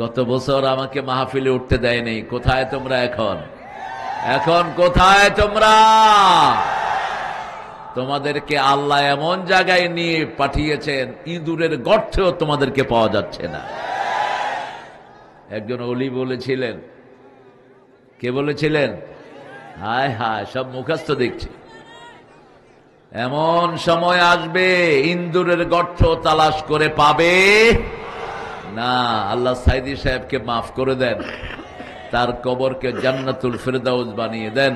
গত বছর আমাকে মাহফিলে উঠতে দেয়নি। কোথায় তোমরা এখন? এখন কোথায় তোমরা? তোমাদেরকে আল্লাহ এমন জায়গায় নিয়ে পাঠিয়েছেন, ইঁদুরের গর্তেও তোমাদেরকে পাওয়া যাচ্ছে না। একজন ওলি বলেছিলেন, কে বলেছিলেন? হায় হায়, সব মুখস্থ দেখছি। এমন সময় আসবে ইন্দুরের গর্ত তালাশ করে পাবে না। আল্লাহ সাইদি সাহেবকে মাফ করে দেন, তার কবরকে জান্নাতুল ফেরদাউস বানিয়ে দেন।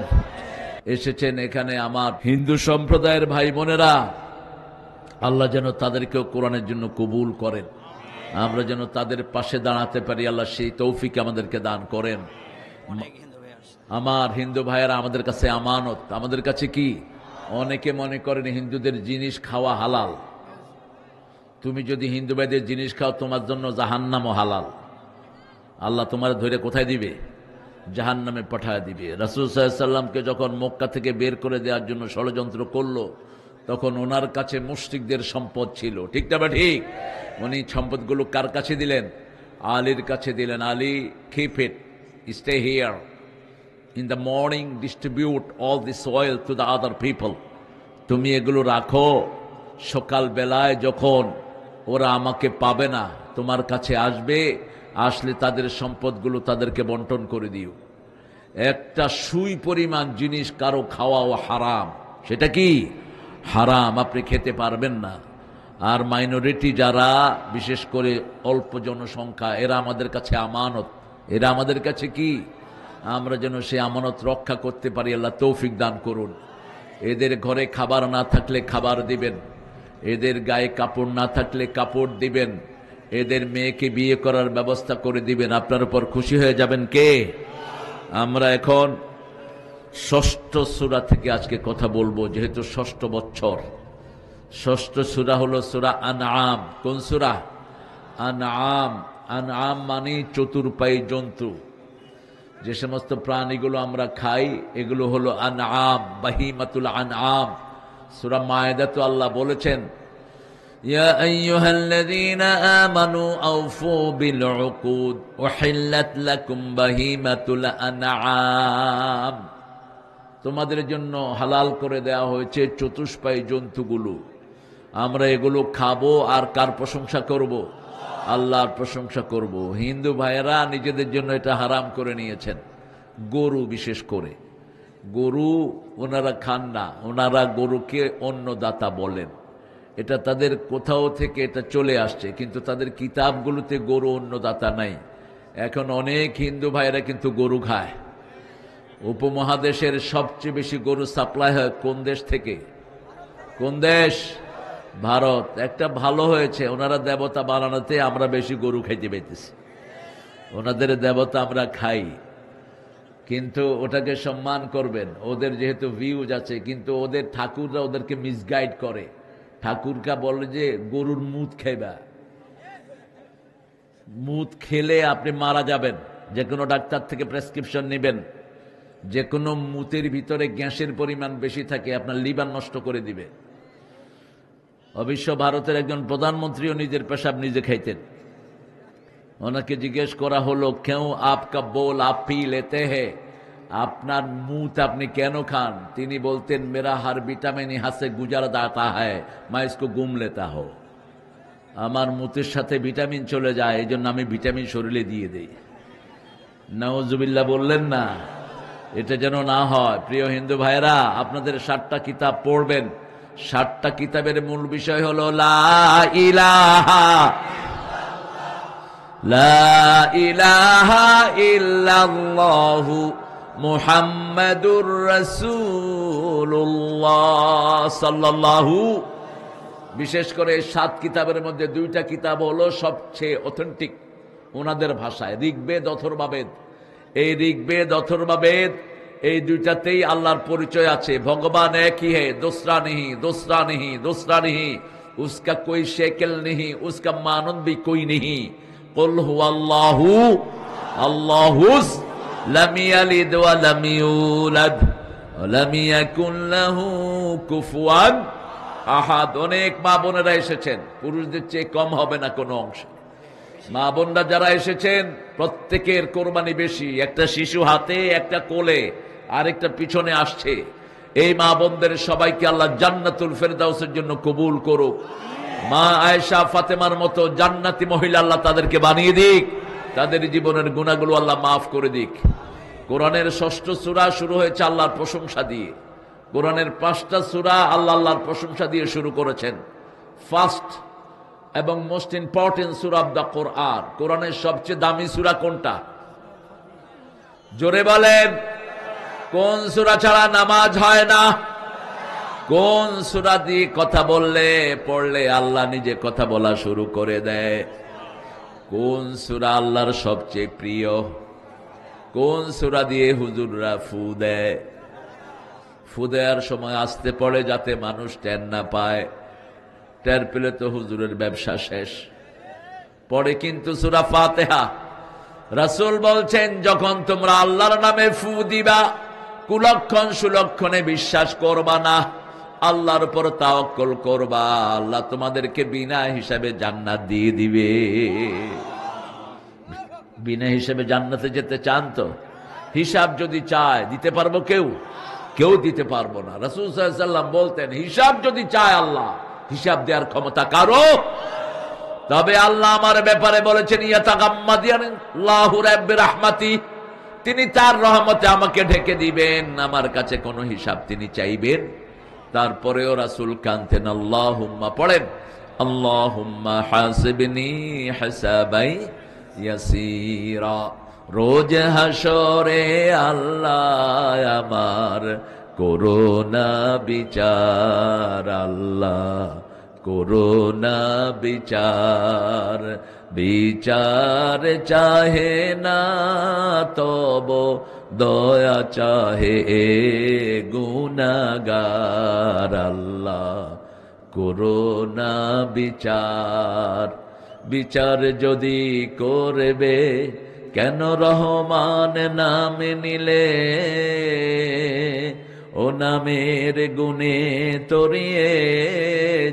এসেছেন এখানে আমার হিন্দু সম্প্রদায়ের ভাই বোনেরা, আল্লাহ যেন তাদেরকেও কোরআনের জন্য কবুল করেন, আমরা যেন তাদের পাশে দাঁড়াতে পারি। আল্লাহ সেই তৌফিক আমাদেরকে দান করেন। আমার হিন্দু ভাইয়েরা আমাদের কাছে আমানত। আমাদের কাছে কি? অনেকে মনে করেন হিন্দুদের জিনিস খাওয়া হালাল। তুমি যদি হিন্দু ভাইদের জিনিস খাও তোমার জন্য জাহান্নামও হালাল। আল্লাহ তোমার ধরে কোথায় দিবে? জাহান্নামে পাঠায় দিবে। রাসূল সাল্লাল্লাহু আলাইহি ওয়াসাল্লামকে যখন মক্কা থেকে বের করে দেওয়ার জন্য ষড়যন্ত্র করলো, তখন ওনার কাছে মুশরিকদের সম্পদ ছিল, ঠিক না? ঠিক। উনি সম্পদগুলো কার কাছে দিলেন? আলীর কাছে দিলেন। Ali, keep it, stay here. In the morning distribute all this oil to the other people. তুমি এগুলো রাখো, সকাল বেলায় যখন ওরা আমাকে পাবে না তোমার কাছে আসবে, আসলে তাদের সম্পদগুলো তাদেরকে বন্টন করে দিও। একটা সুই পরিমাণ জিনিস কারো খাওয়াও হারাম। সেটা কি? হারাম, আপনি খেতে পারবেন না। আর মাইনরিটি যারা, বিশেষ করে অল্প জনসংখ্যা, এরা আমাদের কাছে আমানত। এরা আমাদের কাছে কি? আমরা যেন সে আমানত রক্ষা করতে পারি। আল্লাহ তৌফিক দান করুন। এদের ঘরে খাবার না থাকলে খাবার দিবেন, এদের গায়ে কাপড় না থাকলে কাপড় দিবেন, এদের মেয়েকে বিয়ে করার ব্যবস্থা করে দিবেন। আপনার উপর খুশি হয়ে যাবেন কে? আমরা এখন ষষ্ঠ সূরা থেকে আজকে কথা বলবো, যেহেতু ষষ্ঠ বছর। ষষ্ঠ সূরা হলো সূরা আনআম। কোন সূরা? আনআম। আনআম মানে চতুর্পায়ী জন্তু। যে সমস্ত প্রাণীগুলো আমরা খাই এগুলো হলো আনআম, বাহিমাতুল আনআম। সূরা মায়েদা তো আল্লাহ বলেছেন, ইয়া আইয়ুহাল্লাযীনা আমানু আউফু বিল উকুদ উহিল্লাত লাকুম বাহিমাতুল আনআম। তোমাদের জন্য হালাল করে দেওয়া হয়েছে চতুষ্পায়ী জন্তুগুলো। আমরা এগুলো খাবো আর কার প্রশংসা করব? আল্লাহর প্রশংসা করব। হিন্দু ভাইয়েরা নিজেদের জন্য এটা হারাম করে নিয়েছেন। গরু বিশেষ করে, গরু ওনারা খান না, ওনারা গরুকে অন্নদাতা বলেন। এটা তাদের কোথাও থেকে এটা চলে আসছে, কিন্তু তাদের কিতাবগুলোতে গরু অন্নদাতা নাই। এখন অনেক হিন্দু ভাইয়েরা কিন্তু গরু খায়। উপমহাদেশের সবচেয়ে বেশি গরু সাপ্লাই হয় কোন দেশ থেকে? কোন দেশ? ভারত। একটা ভালো হয়েছে, ওনারা দেবতা বানানোতে আমরা বেশি গরু খাইতে পাইতেছি। ওনাদের দেবতা আমরা খাই, কিন্তু ওটাকে সম্মান করবেন। ওদের যেহেতু ভিউজ আছে, কিন্তু ওদের ঠাকুররা ওদেরকে মিসগাইড করে। ঠাকুরকা বলে যে গরুর মুত খাইবা, মুত খেলে আপনি মারা যাবেন। যে কোনো ডাক্তার থেকে প্রেসক্রিপশন নেবেন, যে কোনো মুতের ভিতরে গ্যাসের পরিমাণ বেশি থাকে, আপনার লিভার নষ্ট করে দিবে। অবশ্য ভারতের একজন প্রধানমন্ত্রীও নিজের পেশাব নিজে খাইতেন। ওনাকে জিজ্ঞেস করা হলো, কেউ আপকা বোল আপ পি লেতে হে, আপনার মুত আপনি কেন খান? তিনি বলতেন, মেরা হার ভিটামিন ইহাঁ সে গুজার দাতা হ্যায়, মা ইসকো গুম লেতা হো। আমার মুতের সাথে ভিটামিন চলে যায়, এই জন্য আমি ভিটামিন শরীরে দিয়ে দেই। নাউজুবিল্লাহ বললেন না? এটা যেন না হয়। প্রিয় হিন্দু ভাইরা, আপনাদের 7টা কিতাব পড়বেন। 7টা কিতাবের মূল বিষয় হলো লা ইলাহা ইল্লাল্লাহু মুহাম্মাদুর রাসূলুল্লাহ সাল্লাল্লাহু। বিশেষ করে 7 কিতাবের মধ্যে 2টা কিতাব হলো সবচেয়ে অথেন্টিক ওনাদের ভাষায়, ঋগ্বেদ অথর্ববেদ। এই ঋগ্বেদ অথর্ববেদ এই 2টাতেই আল্লাহর পরিচয় আছে। ভগবান একই হে, দোসরা নেহি, দোসরা নেহি, দোসরা নেহি, উসকা কোই শেকেল নেহি, উসকা মানন ভি কোই নেহি। কুল হুয়াল্লাহু আল্লাহুস লাম ইয়ালিদ ওয়া লাম ইউলাদ ওয়া লাম ইয়াকুন লাহু কুফুয়ান আহাদ। অনেক মা বোনেরা এসেছেন, পুরুষদের চেয়ে কম হবে না কোনো অংশ। মা বোনরা যারা এসেছেন প্রত্যেকের কোরবানি বেশি, একটা শিশু হাতে, একটা কোলে, আর একটা পিছনে আসছে। এই মা বোনদের সবাইকে আল্লাহ জান্নাতুল ফেরদাউসের জন্য কবুল করুক। মা আয়েশা ফাতেমার মতো জান্নাতি মহিলা আল্লাহ তাদেরকে বানিয়ে দিক, তাদের জীবনের গুনাহগুলো আল্লাহ মাফ করে দিক। কোরআনের 6ষ্ঠ সূরা শুরু হয়েছে আল্লাহর প্রশংসা দিয়ে। কোরআনের 5টা সূরা আল্লাহর প্রশংসা দিয়ে শুরু করেছেন। ফার্স্ট এবং মোস্ট ইম্পর্টেন্ট সূরা অফ দ্য কোরআন। কোরআনের সবচেয়ে দামি সূরা কোনটা? জোরে বলেন। কোন সূরা ছাড়া নামাজ হয় না? কোন সূরা দিয়ে কথা পড়লে আল্লাহ নিজে কথা বলা শুরু করে দেয়? কোন সূরা আল্লাহর সবচেয়ে প্রিয়? কোন সূরা দিয়ে হুজুররা ফু দেয়? ফু দেওয়ার সময় আসতে পড়ে যাতে মানুষ টের না পায়। টের পেলে তো হুজুরের ব্যবসা শেষ। পরে কিন্তু সূরা ফাতিহা। রাসূল বলছেন, যখন তোমরা আল্লাহর নামে ফু দিবা, কুলক্ষণ সুলক্ষণে বিশ্বাস করবা না, আল্লাহর উপর তাওয়াক্কুল করবা, আল্লাহ তোমাদেরকে বিনা হিসাবে জান্নাত দিয়ে দিবে। বিনা হিসাবে জান্নাতে যেতে চান তো? হিসাব যদি চায় দিতে পারবো? কেউ দিতে পারবো না। রাসূল সাল্লাল্লাহু আলাইহি ওয়াসাল্লাম বলতেন, হিসাব যদি চায় আল্লাহ, হিসাব দেওয়ার ক্ষমতা কারো। তবে আল্লাহ আমার ব্যাপারে বলেছেন, ইয়াতাগাম্মাদিয়াল্লাহু রাব্বির রাহমাতি, তিনি তার রহমতে আমাকে ঢেকে দিবেন, আমার কাছে কোনো হিসাব তিনি চাইবেন। তারপরেও রাসূল কানতেন, আল্লাহুম্মা পড়েন, আল্লাহুম্মা হাসিবনি হিসাবাই ইয়াসীরা। রোজ হাসরে আল্লাহ আমার করোনা বিচার, আল্লাহ করোনা বিচার। বিচার চাহে না তব দয়া চাহে গুনাহগার, আল্লাহ করোনা বিচার। বিচার যদি করবে কেন রহমান নাম নিলে, ও নামের গুণে তরিয়ে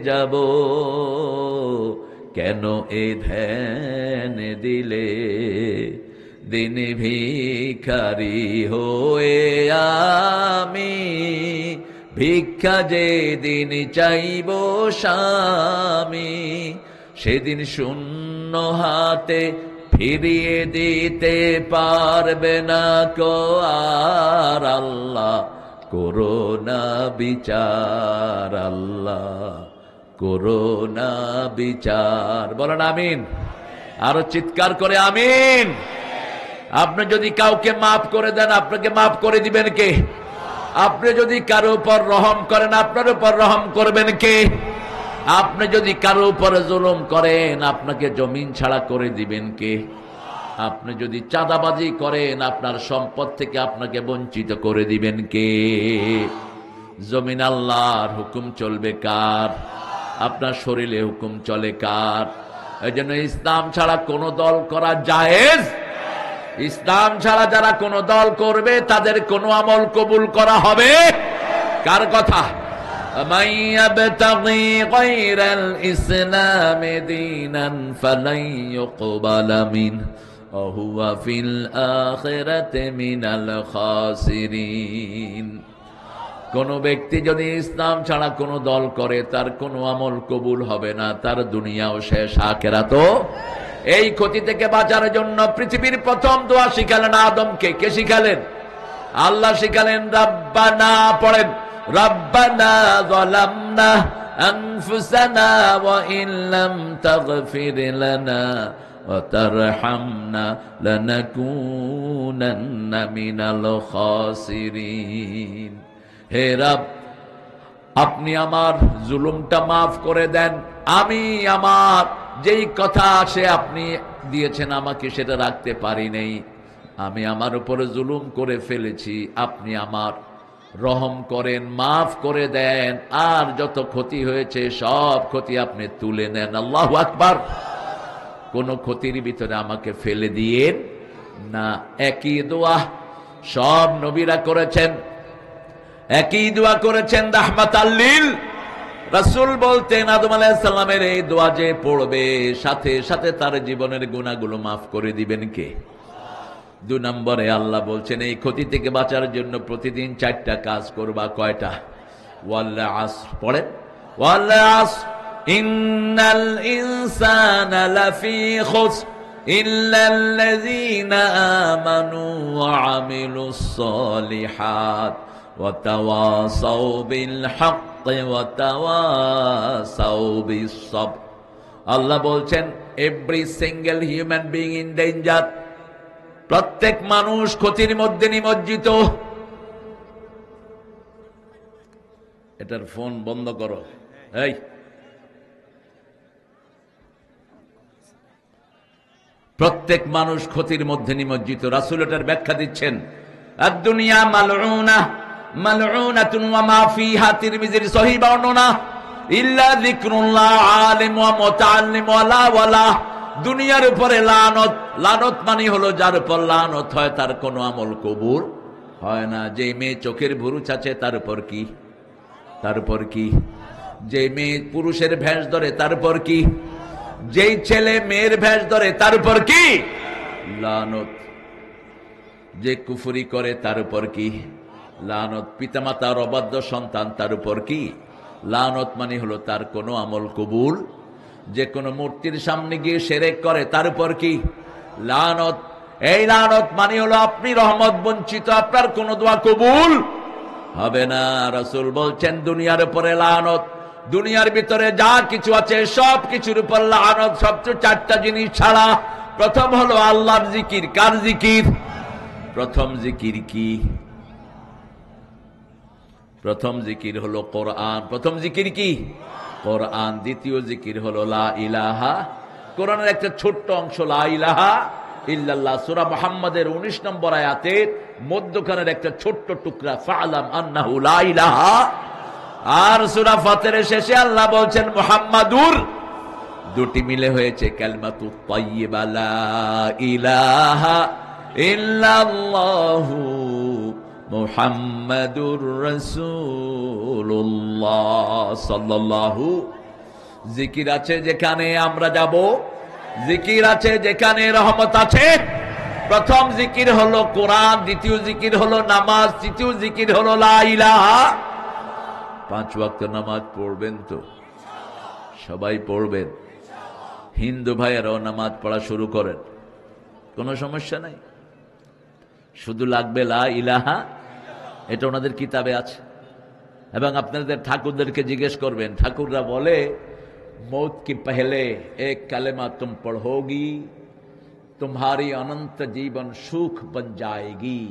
যাব, কেন এ ধ্যান দিলে। দিন ভিখারি হয়ে আমি ভিক্ষা যে দিন চাইব স্বামী, সেদিন শূন্য হাতে ফিরিয়ে দিতে পারবে না কো আর, আল্লাহ করোনা বিচার, আল্লাহ করোনা বিচার। বলেন আমিন। আরো চিৎকার করে আমিন। আপনি যদি কাউকে মাফ করে দেন, আপনাকে মাফ করে দিবেন কে? আপনি যদি কারো উপর রহম করেন, আপনার উপর রহম করবেন কে? আপনি যদি কারো উপরে জুলুম করেন, আপনাকে জমিন ছাড়া করে দিবেন কে? আপনি যদি চাঁদাবাজি করেন, আপনার সম্পদ থেকে আপনাকে বঞ্চিত করে দিবেন কে? জমিন আল্লাহর, হুকুম চলবে কার? আপনার শরীরে হুকুম চলে কার? এই জন্য ইসলাম ছাড়া কোন দল করা জায়েজ। ইসলাম ছাড়া যারা কোন দল করবে তাদের কোন আমল কবুল করা হবে? কার কথা? মান ইয়াবতাগি গায়রাল ইসলামি দীনান ফালান ইউকবালা মিনহু ওয়া হুয়া ফিল আখিরাতি মিনাল খাসিরিন। কোন ব্যক্তি যদি ইসলাম ছাড়া কোন দল করে, তার কোন আমল কবুল হবে না, তার দুনিয়াও শেষ, আখিরাতও। এই ক্ষতি থেকে বাঁচার জন্য পৃথিবীর প্রথম দোয়া শিখালেন আদমকে। কে শিখালেন? আল্লাহ শিখালেন। রাব্বানা পড়েন, রাব্বানা যালামনা আনফুসানা ওয়া ইন লাম তাগফির লানা ওয়া তারহামনা লানাকুনান্না মিনাল খাসিরিন। হে রব, আপনি আমার জুলুমটা মাফ করে দেন। আমি আমার যেই কথা আছে আপনি দিয়েছেন আমাকে, সেটা রাখতে পারি নাই। আমি আমার উপরে জুলুম করে ফেলেছি, আপনি আমার রহম করেন, মাফ করে দেন, আর যত ক্ষতি হয়েছে সব ক্ষতি আপনি তুলে নেন। আল্লাহু আকবার। কোন ক্ষতির ভিতরে আমাকে ফেলে দিয়েন না। একই দোয়া সব নবীরা করেছেন, একই দোয়া করেছেন রাহমাতাল লিল রাসূল বলতেন আদম আলাইহিস সালামের এই দোয়া যে পড়বে সাথে সাথে তার জীবনের গুনাহগুলো মাফ করে দিবেন কে? 2 নম্বরে আল্লাহ বলছেন এই ক্ষতি থেকে বাঁচার জন্য প্রতিদিন 4টা কাজ করবা। কয়টা? ওয়াল আসর পড়েন, ওয়াল আসর ইন্নাল ইনসানা লাফি খুসর ইল্লাল্লাযীনা আমানু ওয়া আমিলুস সলিহাত ওয়া তাওয়াসাউ বিল হাক্কি ওয়া তাওয়াসাউ বিস সাবর। আল্লাহ বলছেন every single human being in danger, প্রত্যেক মানুষ ক্ষতির মধ্যে নিমজ্জিত। এটার ফোন বন্ধ করো। এই প্রত্যেক মানুষ ক্ষতির মধ্যে নিমজ্জিত। রাসূল এটার ব্যাখ্যা দিচ্ছেন আদ-দুনিয়া মালউনা মালউনাতুন ওয়া মা ফিহা, তিরমিজির সহিহ বর্ণনা, ইল্লা যিকরুল্লাহ আলিম ওয়া মুতাআল্লিম ওয়ালা ওয়ালা। দুনিয়ার উপরে লানত, লানত মানে হলো যার উপর লানত হয় তার কোনো আমল কবুল হয় না। যে মেয়ে চোখের ভুরু চাচে তার উপর কি? তার উপর কি? যে মেয়ে পুরুষের ভেষ ধরে তার উপর কি? যেই ছেলে মেয়ের ভেষ ধরে তার উপর কি? লানত। যে কুফরি করে তার উপর কি? লানত। পিতামাতার অবাধ্য সন্তান তার উপর কি? লানত মানে হলো তার কোনো আমল কবুল। যে কোনো মূর্তির সামনে গিয়ে শিরক করে তার উপর কি? লানত। এই লানত মানে হলো আপনি রহমত বঞ্চিত, আপনার কোনো দোয়া কবুল হবে না। রাসূল বলছেন দুনিয়ার উপরে লানত, দুনিয়ার ভিতরে যা কিছু আছে সব কিছুর উপর লানত, সবচেয়ে 4টা জিনিস ছাড়া। প্রথম হলো আল্লাহর জিকির। কার জিকির? প্রথম জিকির কি? প্রথম জিকির হলো কোরআন। প্রথম জিকির কি? কোরআন। দ্বিতীয় জিকির হলো লা ইলাহা, কোরআনের একটা ছোট্ট অংশ লা ইলাহা ইল্লাল্লাহ। সূরা মুহাম্মাদের 19 নম্বর আয়াতের মধ্যখানের একটা ছোট্ট টুকরা ফা'লাম আন্নাহু লা ইলাহা। আর সূরা ফাতিরের শেষে আল্লাহ বলছেন মুহাম্মাদুর, দুটি মিলে হয়েছে কালিমাতুত তাইয়্যিবা লা ইলাহা ইল্লাল্লাহু মুহাম্মাদুর রাসূলুল্লাহ সাল্লাল্লাহু। জিকির আছে যেখানে আমরা যাব, জিকির আছে যেখানে রহমত আছে। প্রথম জিকির হলো কোরআন, দ্বিতীয় জিকির হলো নামাজ, তৃতীয় জিকির হলো লা ইলাহা। 5 ওয়াক্ত নামাজ পড়বেন তো? সবাই পড়বেন। হিন্দু ভাইয়েরাও নামাজ পড়া শুরু করেন, কোনো সমস্যা নাই। শুধু লাগবে লা ইলাহা, এটা ওনাদের কিতাবে আছে। এবং আপনাদের ঠাকুরদেরকে জিজ্ঞেস করবেন, ঠাকুররা বলে मौत के पहले एक कलेमा तुम पढ़ोगी, तुम्हारी अनंत जीवन सुख बन जाएगी।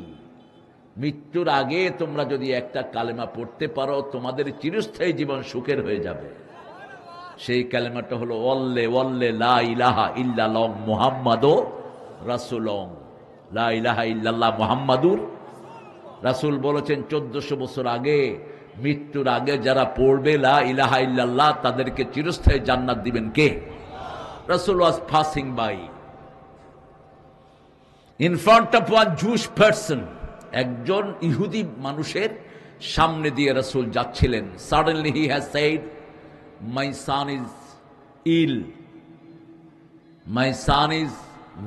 মৃত্যুর আগে তোমরা যদি একটা কালেমা পড়তে পারো তোমাদের চিরস্থায়ী জীবন সুখের হয়ে যাবে। সেই কালেমাটা হলো ওয়াল্লে ওয়াল্লে লা ইলাহা ইল্লাল্লাহ মুহাম্মাদুর রাসূলুল্লাহ। লা ইলাহা ইল্লাল্লাহ মুহাম্মাদুর রাসূল বলেছেন 1400 বছর আগে, মৃত্যুর আগে যারা পড়বে লা ইলাহা ইল্লাল্লাহ তাদেরকে চিরস্থায়ী জান্নাত দিবেন কে? রাসূল was passing by in front of one Jewish person. একজন ইহুদি মানুষের সামনে দিয়ে রাসূল যাচ্ছিলেন। Suddenly he has said, my son is ill, my son is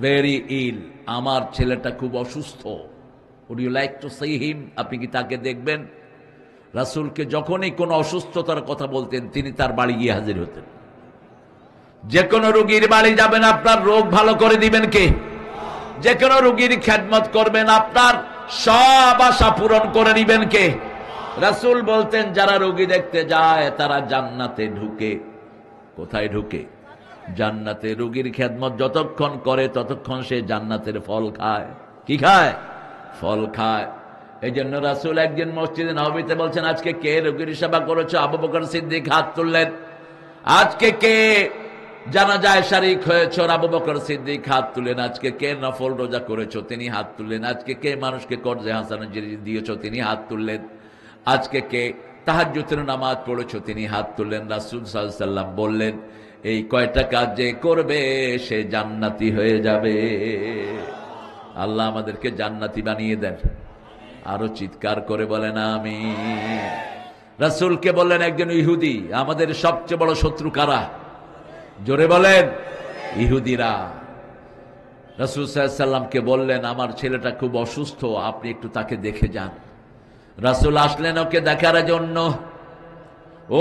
very ill. আমার ছেলেটা খুব অসুস্থ। Would you like to see him? আপনি কি তাকে দেখবেন? রাসূলকে যখনই কোনো অসুস্থতার কথা বলতেন তিনি তার বাড়ি গিয়ে হাজির হতেন। যে কোনো রোগীর বাড়ি যাবেন, আপনার রোগ ভালো করে দিবেন কে? যে কোনো রোগীর খেদমত করবেন, আপনার সব আশা পূরণ করে দিবেন কে? রাসূল বলতেন যারা রোগী দেখতে যায় তারা জান্নাতে ঢুকে। কোথায় ঢুকে? জান্নাতে। রোগীর খেদমত যতক্ষণ করে ততক্ষণ সে জান্নাতের ফল খায়। কি খায়? ফল খায়। এই জন্য রাসূল একদিন মসজিদে নববীতে বলছেন আজকে কে রোগীর সেবা করেছো? আবু বকর সিদ্দিক হাত তুললেন। আজকে কে জানাজায় শারীক হয়েছো? আবু বকর সিদ্দিক হাত তুলেন। আজকে কে নফল রোজা করেছো? তিনি হাত তুললেন। আজকে কে মানুষকে কর্জে হাসান দিয়েছো? তিনি হাত তুললেন। আজকে কে তাহাজ্জুদের নামাজ পড়েছো? তিনি হাত তুললেন। রাসূল সাল্লাল্লাহু আলাইহি ওয়াসাল্লাম বললেন এই কয়টা কাজ যে করবে সে জান্নাতি হয়ে যাবে। আল্লাহ আমাদেরকে জান্নাতি বানিয়ে দেন। আরো চিৎকার করে বলেন আমিন। রাসূলকে বললেন একজন ইহুদি, আমাদের সবচেয়ে বড় শত্রু কারা? জোরে বলেন। ইহুদিরা। রাসূল সাল্লাল্লাহু আলাইহি ওয়াসাল্লামকে বললেন, আমার ছেলেটা খুব অসুস্থ, আপনি একটু তাকে দেখে যান। রাসূল আসলেন ওকে দেখার জন্য।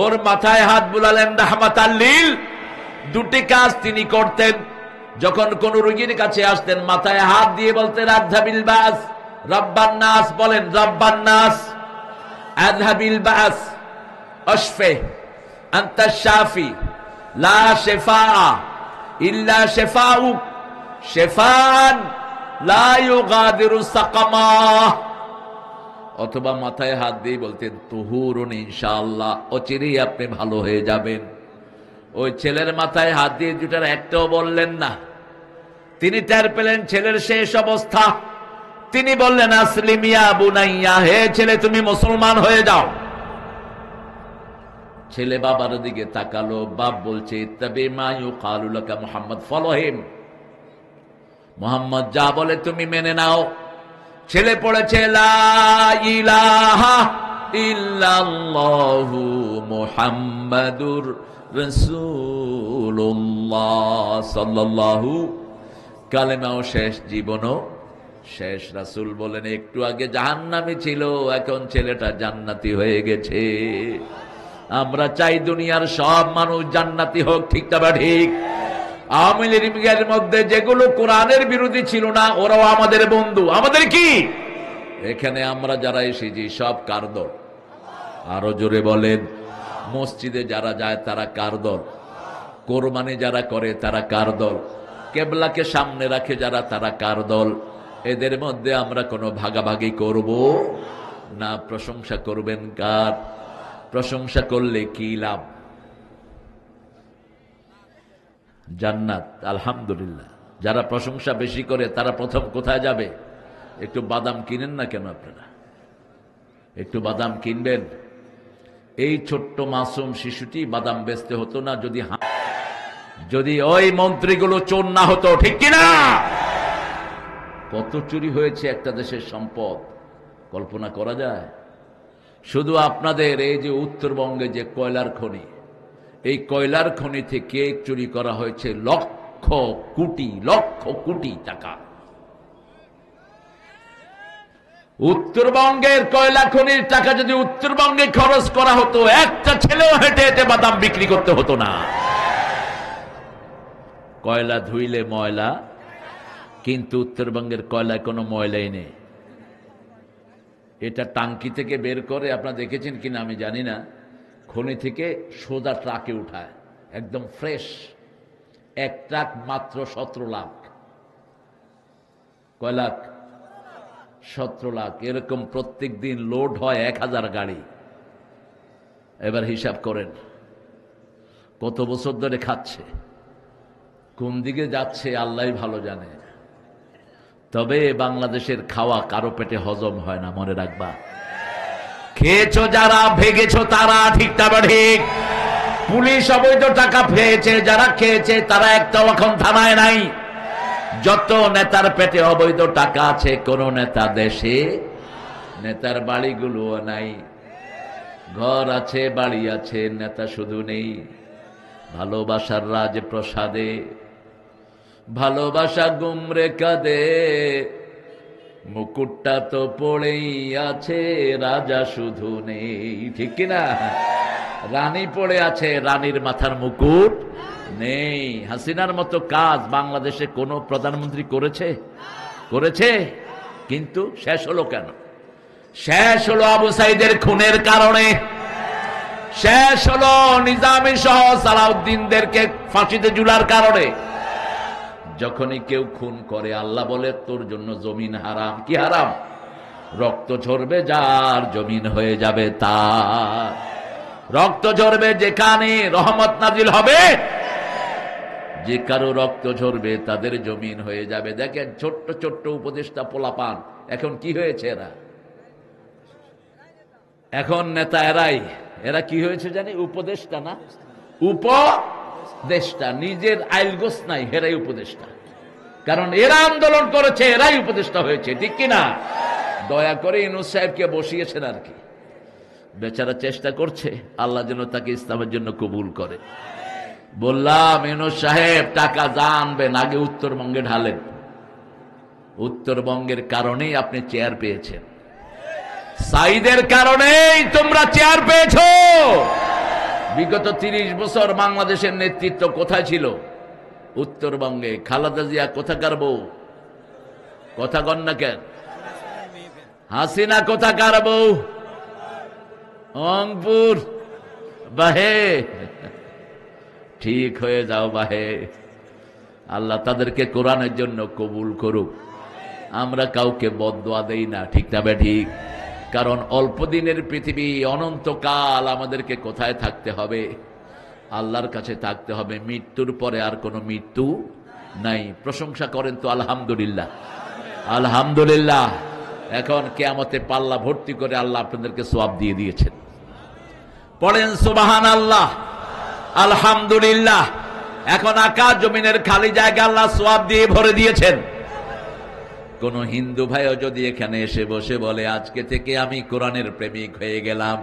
ওর মাথায় হাত বুলালেন রাহমাতাল লিল। দুটি কাজ তিনি করতেন। যখন কোন রোগীর কাছে আসতেন মাথায় হাত দিয়ে বলতেন আযহাবিল বাস, রাব্বান নাস, বলেন রাব্বান নাস, আযহাবিল বাস, আশফি, আনতা শাফি, লা শিফা ইল্লা শিফাউক, শিফান লা ইউগাদিরু সাকামা। অথবা মাথায় হাত দিয়ে বলতেন তুহুরুন ইনশাআল্লাহ, অচিরেই আপনি ভালো হয়ে যাবেন। ওই ছেলের মাথায় হাত দিয়ে দুটার একটাও বললেন না। তিনি টের পেলেন ছেলের শেষ অবস্থা। তিনি বললেন আসলিম ইয়া বুনাইয়া, হে ছেলে তুমি মুসলমান হয়ে যাও। ছেলে বাবার দিকে তাকালো। বাপ বলছে ইত্তাবি মা ইউকালু লাকা মুহাম্মদ, ফলো হিম, মুহাম্মদ যা বলে তুমি মেনে নাও। ছেলে পড়েছে লা ইলাহা ইল্লাল্লাহু মুহাম্মাদুর রাসূলুল্লাহ সাল্লাল্লাহু, কালেমাও শেষ, জীবনও শেষ। রাসূল বলেন একটু আগে জাহান্নামী ছিল, এখন ছেলেটা জান্নাতি হয়ে গেছে। আমরা চাই দুনিয়ার সব মানুষ জান্নাতি হোক, ঠিক না বা ঠিক? আওয়ামী লীগের মধ্যে যেগুলো কোরআনের বিরোধী ছিল না, ওরাও আমাদের বন্ধু। আমাদের কি এখানে আমরা যারা এসেছি সব কার দল? আরো জোরে বলেন। মসজিদে যারা যায় তারা কার দল? কোরবানি যারা করে তারা কার দল? কেবলাকে সামনে রাখে যারা, তারা কার দল? এদের মধ্যে আমরা কোনো ভাগাভাগি করব না। প্রশংসা করবেন কার? প্রশংসা করলে কি লাভ? জান্নাত, আলহামদুলিল্লাহ। যারা প্রশংসা বেশি করে তারা প্রথম কোথায় যাবে? একটু বাদাম কিনেন না কেন আপনারা? একটু বাদাম কিনবেন। এই ছোট্ট মাসুম শিশুটি বাদাম বেচতে হতো না যদি ওই মন্ত্রীগুলো চোর না হতো, ঠিক কিনা? কত চুরি হয়েছে একটা দেশের সম্পদ, কল্পনা করা যায়? শুধু আপনাদের এই যে উত্তরবঙ্গে যে কয়লার খনি, এই কয়লার খনি থেকে চুরি করা হয়েছে লক্ষ কোটি টাকা। উত্তরবঙ্গের কয়লা খনির টাকা যদি উত্তরবঙ্গে খরচ করা হতো, একটা ছেলেও হেঁটে হেঁটে বাদাম বিক্রি করতে হতো না। কয়লা ধুইলে ময়লা, কিন্তু উত্তরবঙ্গের কয়লায় কোনো ময়লাই নেই। এটা টাঙ্কি থেকে বের করে, আপনারা দেখেছেন কিনা আমি জানি না, খনি থেকে সোজা ট্রাকে উঠায়, একদম ফ্রেশ। এক ট্রাক মাত্র 17 লাখ। কয় লাখ? 17 লাখ। এরকম প্রত্যেক দিন লোড হয় 1000 গাড়ি। এবার হিসাব করেন কত বছর ধরে খাচ্ছে, কোন দিকে যাচ্ছে আল্লাহই ভালো জানে। তবে বাংলাদেশের খাওয়া কারো পেটে হজম হয় না, মনে রাখবা। খেয়েছো যারা, ভেগেছো তারা, ঠিক না ঠিক? পুলিশ অবৈধ টাকা পেয়েছে, যারা খেয়েছে তারা একটাও এখন থানায় নাই। যত নেতার পেটে অবৈধ টাকা আছে, কোন নেতা দেশে, নেতার বাড়িগুলোও নাই। ঘর আছে, বাড়ি আছে, নেতা শুধু নেই। ভালোবাসার রাজপ্রসাদে ভালোবাসা গুমরে কাঁদে, মুকুটটা তো পড়েই আছে, রাজা শুধু নেই, ঠিক কিনা? রানী পড়ে আছে, রানীর মাথার মুকুট নেই। হাসিনার মতো কাজ বাংলাদেশে কোন প্রধানমন্ত্রী করেছে? কিন্তু শেষ হলো কেন? শেষ হলো আবু সাইদের খুনের কারণে, শেষ হলো নিজামী সহ সালাউদ্দিনদেরকে ফাঁসিতে ঝুলার কারণে। যখনই কেউ খুন করে আল্লাহ বলে তোর জন্য জমিন হারাম। কি হারাম? রক্ত ঝরবে যার, জমিন হয়ে যাবে তার। রক্ত ঝরবে যেখানে, রহমত নাজিল হবে। যে কারো রক্ত ঝরবে তাদের জমিন হয়ে যাবে। দেখেন ছোট্ট ছোট্ট উপদেষ্টা পোলাপান এখন কি হয়েছে? এখন নেতা এরা কি হয়েছে জানি? উপদেষ্টা না, উপদেষ্টা। নিজের আইলগোস নাই, এরাই উপদেষ্টা। কারণ এরা আন্দোলন করেছে, এরাই উপদেষ্টা হয়েছে, ঠিক কিনা? দয়া করে ইউনূস সাহেবকে বসিয়েছেন আর কি। বেচারা চেষ্টা করছে, আল্লাহ যেন তাকে ইসলামের জন্য কবুল করে। বললাম ইউনূস সাহেব টাকা যা আনবেন আগে উত্তরবঙ্গে ঢালেন। উত্তরবঙ্গের কারণেই আপনি চেয়ার পেয়েছেন, সাইদের কারণেই তোমরা চেয়ার পেয়েছো। বিগত 30 বছর বাংলাদেশের নেতৃত্ব কোথায় ছিল? উত্তরবঙ্গে। খালেদা জিয়া কোথাকার বউ? কথা কন না কেন? হাসিনা কোথাকার বউ? রংপুর। বাহে, ঠিক হয়ে যাও বাহে। আল্লাহ তাদেরকে কোরআনের জন্য কবুল করুক। আমরা কাউকে বদদোয়া দেই না, ঠিক না বে ঠিক? কারণ অল্প দিনের পৃথিবী, অনন্তকাল আমাদেরকে কোথায় থাকতে হবে? আল্লাহর কাছে থাকতে হবে। মৃত্যুর পরে আর কোনো মৃত্যু নাই। প্রশংসা করেন তো আলহামদুলিল্লাহ, আলহামদুলিল্লাহ। এখন কিয়ামতে পাল্লা ভর্তি করে আল্লাহ আপনাদেরকে সওয়াব দিয়ে দিয়েছেন। পড়েন সুবহানাল্লাহ, আলহামদুলিল্লাহ। এখন আকাশ জমিনের খালি জায়গা আল্লাহ সওয়াব দিয়ে ভরে দিয়েছেন। কোন হিন্দু ভাইও যদি এখানে এসে বসে বলে আজকে থেকে আমি কোরআনের প্রেমিক হয়ে গেলাম,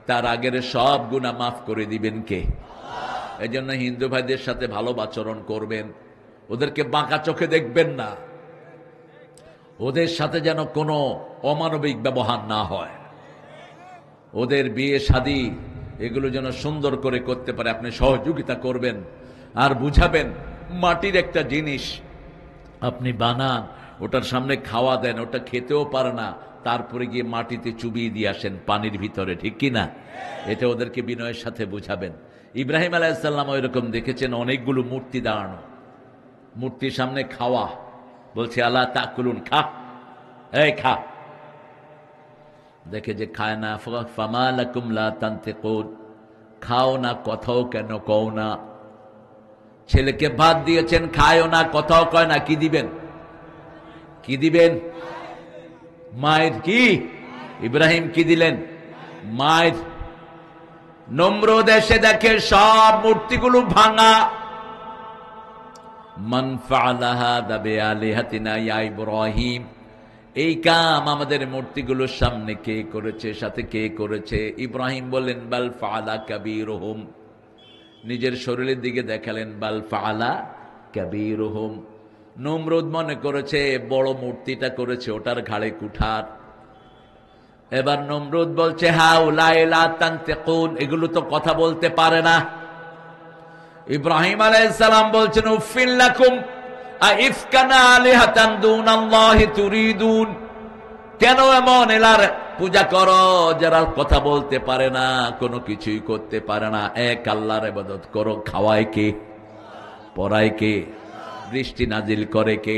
তার আগের সব গুনাহ মাফ করে দিবেন কে? এই জন্য হিন্দু ভাইদের সাথে ভালো আচরণ করবেন, ওদেরকে বাঁকা চোখে দেখবেন না, ওদের সাথে যেন কোনো অমানবিক ব্যবহার না হয়। ওদের বিয়ে শাদী এগুলো যেন সুন্দর করে করতে পারে, আপনি সহযোগিতা করবেন আর বুঝাবেন মাটির একটা জিনিস আপনি বানান, ওটার সামনে খাওয়া দেন, ওটা খেতেও পারে না, তারপরে গিয়ে মাটিতে চুবিয়ে দিয়ে আসেন পানির ভিতরে, ঠিক কিনা? এটা ওদেরকে বিনয়ের সাথে বুঝাবেন। ইব্রাহিম আলাইহিস সালাম ওইরকম দেখেছেন অনেকগুলো মূর্তি দাঁড়ানো, মূর্তির সামনে খাওয়া, বলছে আলা তাকুলুন, খা, এই খা। দেখে যে খায় না, ফামা লাকুম লা তানতিকুন, খাও না, কথাও কেন কও না? ছেলেকে ভাত দিয়েছেন, খায়ও না, কথাও কয় না, কি দিবেন? কি দিবেন? মায়ের। কি ইব্রাহিম কি দিলেন? মায়ের। নমরুদ এসে দেখে সব মূর্তিগুলো ভাঙা। মান ফাআলা হাযা বিআলিহাতিনা ইয়া ইব্রাহিম, এই কাম আমাদের মূর্তিগুলোর সামনে কে করেছে, সাথে কে করেছে? ইব্রাহিম বললেন বাল ফাআলা কাবীরুহুম, নিজের শরীরের দিকে দেখালেন, বাল ফাআলা কাবীরুহুম। নমরুদ মনে করেছে বড় মূর্তিটা করেছে, ওটার ঘাড়ে কুঠার। এবার নমরুদ বলছে হাউলাই লা তানতিকুন, এগুলো তো কথা বলতে পারে না। ইব্রাহিম আলাইহিস সালাম বলছেন উফিল লাকুম আইফকানা আলিহাতান দুনাল্লাহি তুরিদুন, কেন এমন এলার পূজা করো যারা কথা বলতে পারে না, কোনো কিছুই করতে পারে না? এক আল্লাহর ইবাদত করো। খাওয়ায় কে? পড়ায় কে? বৃষ্টি নাজিল করে কে?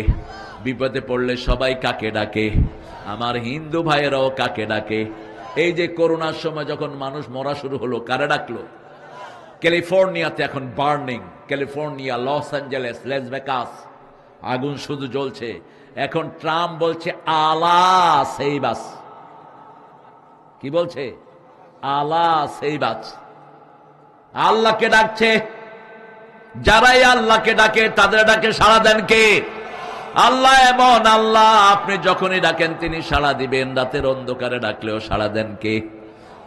বিপদে পড়লে সবাই কাকে ডাকে? আমার হিন্দু ভাইয়েরাও কাকে ডাকে? এই যে করোনার সময় যখন মানুষ মরা শুরু হলো, কারে ডাকলো? ক্যালিফোর্নিয়াতে এখন burning, California, Los Angeles, Las Vegas আগুন শুধু জ্বলছে। এখন ট্রাম্প বলছে আলা সেইবাস। কি বলছে? আলা সেইবাস। আল্লাহকে ডাকছে। যারাই আল্লাহকে ডাকে তাদের ডাকে সাড়া দেন কে? আল্লাহ এমন আল্লাহ, আপনি যখনই ডাকেন তিনি সাড়া দিবেন। রাতের অন্ধকারে ডাকলেও সাড়া দেন কে?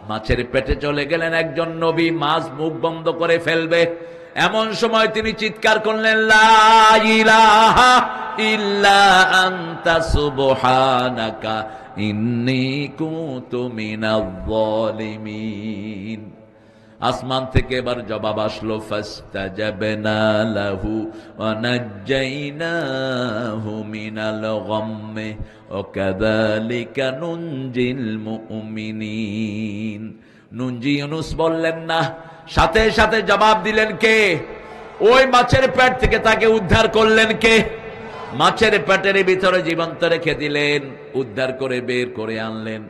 মাছের পেটে চলে গেলেন একজন নবী, মাছ মুখ বন্ধ করে ফেলবে, এমন সময় তিনি চিৎকার করলেন লা ইলাহা ইল্লা আনতা সুবহানাকা ইন্নী কুনতু মিনাজ জালিমিন। আসমান থেকে এবার জবাব আসলো, ফাস্তাজাবনা লাহু ওয়া নাজ্জাইনাহু মিনাল গাম্মি ওয়া কাযালিকা নুনজিল মুমিনিন। নুনজি ইউনূস বললেন না, সাথে সাথে জবাব দিলেন কে? ওই মাছের পেট থেকে তাকে উদ্ধার করলেন কে? মাছের পেটের ভিতরে জীবন্ত রেখে দিলেন, উদ্ধার করে বের করে আনলেন।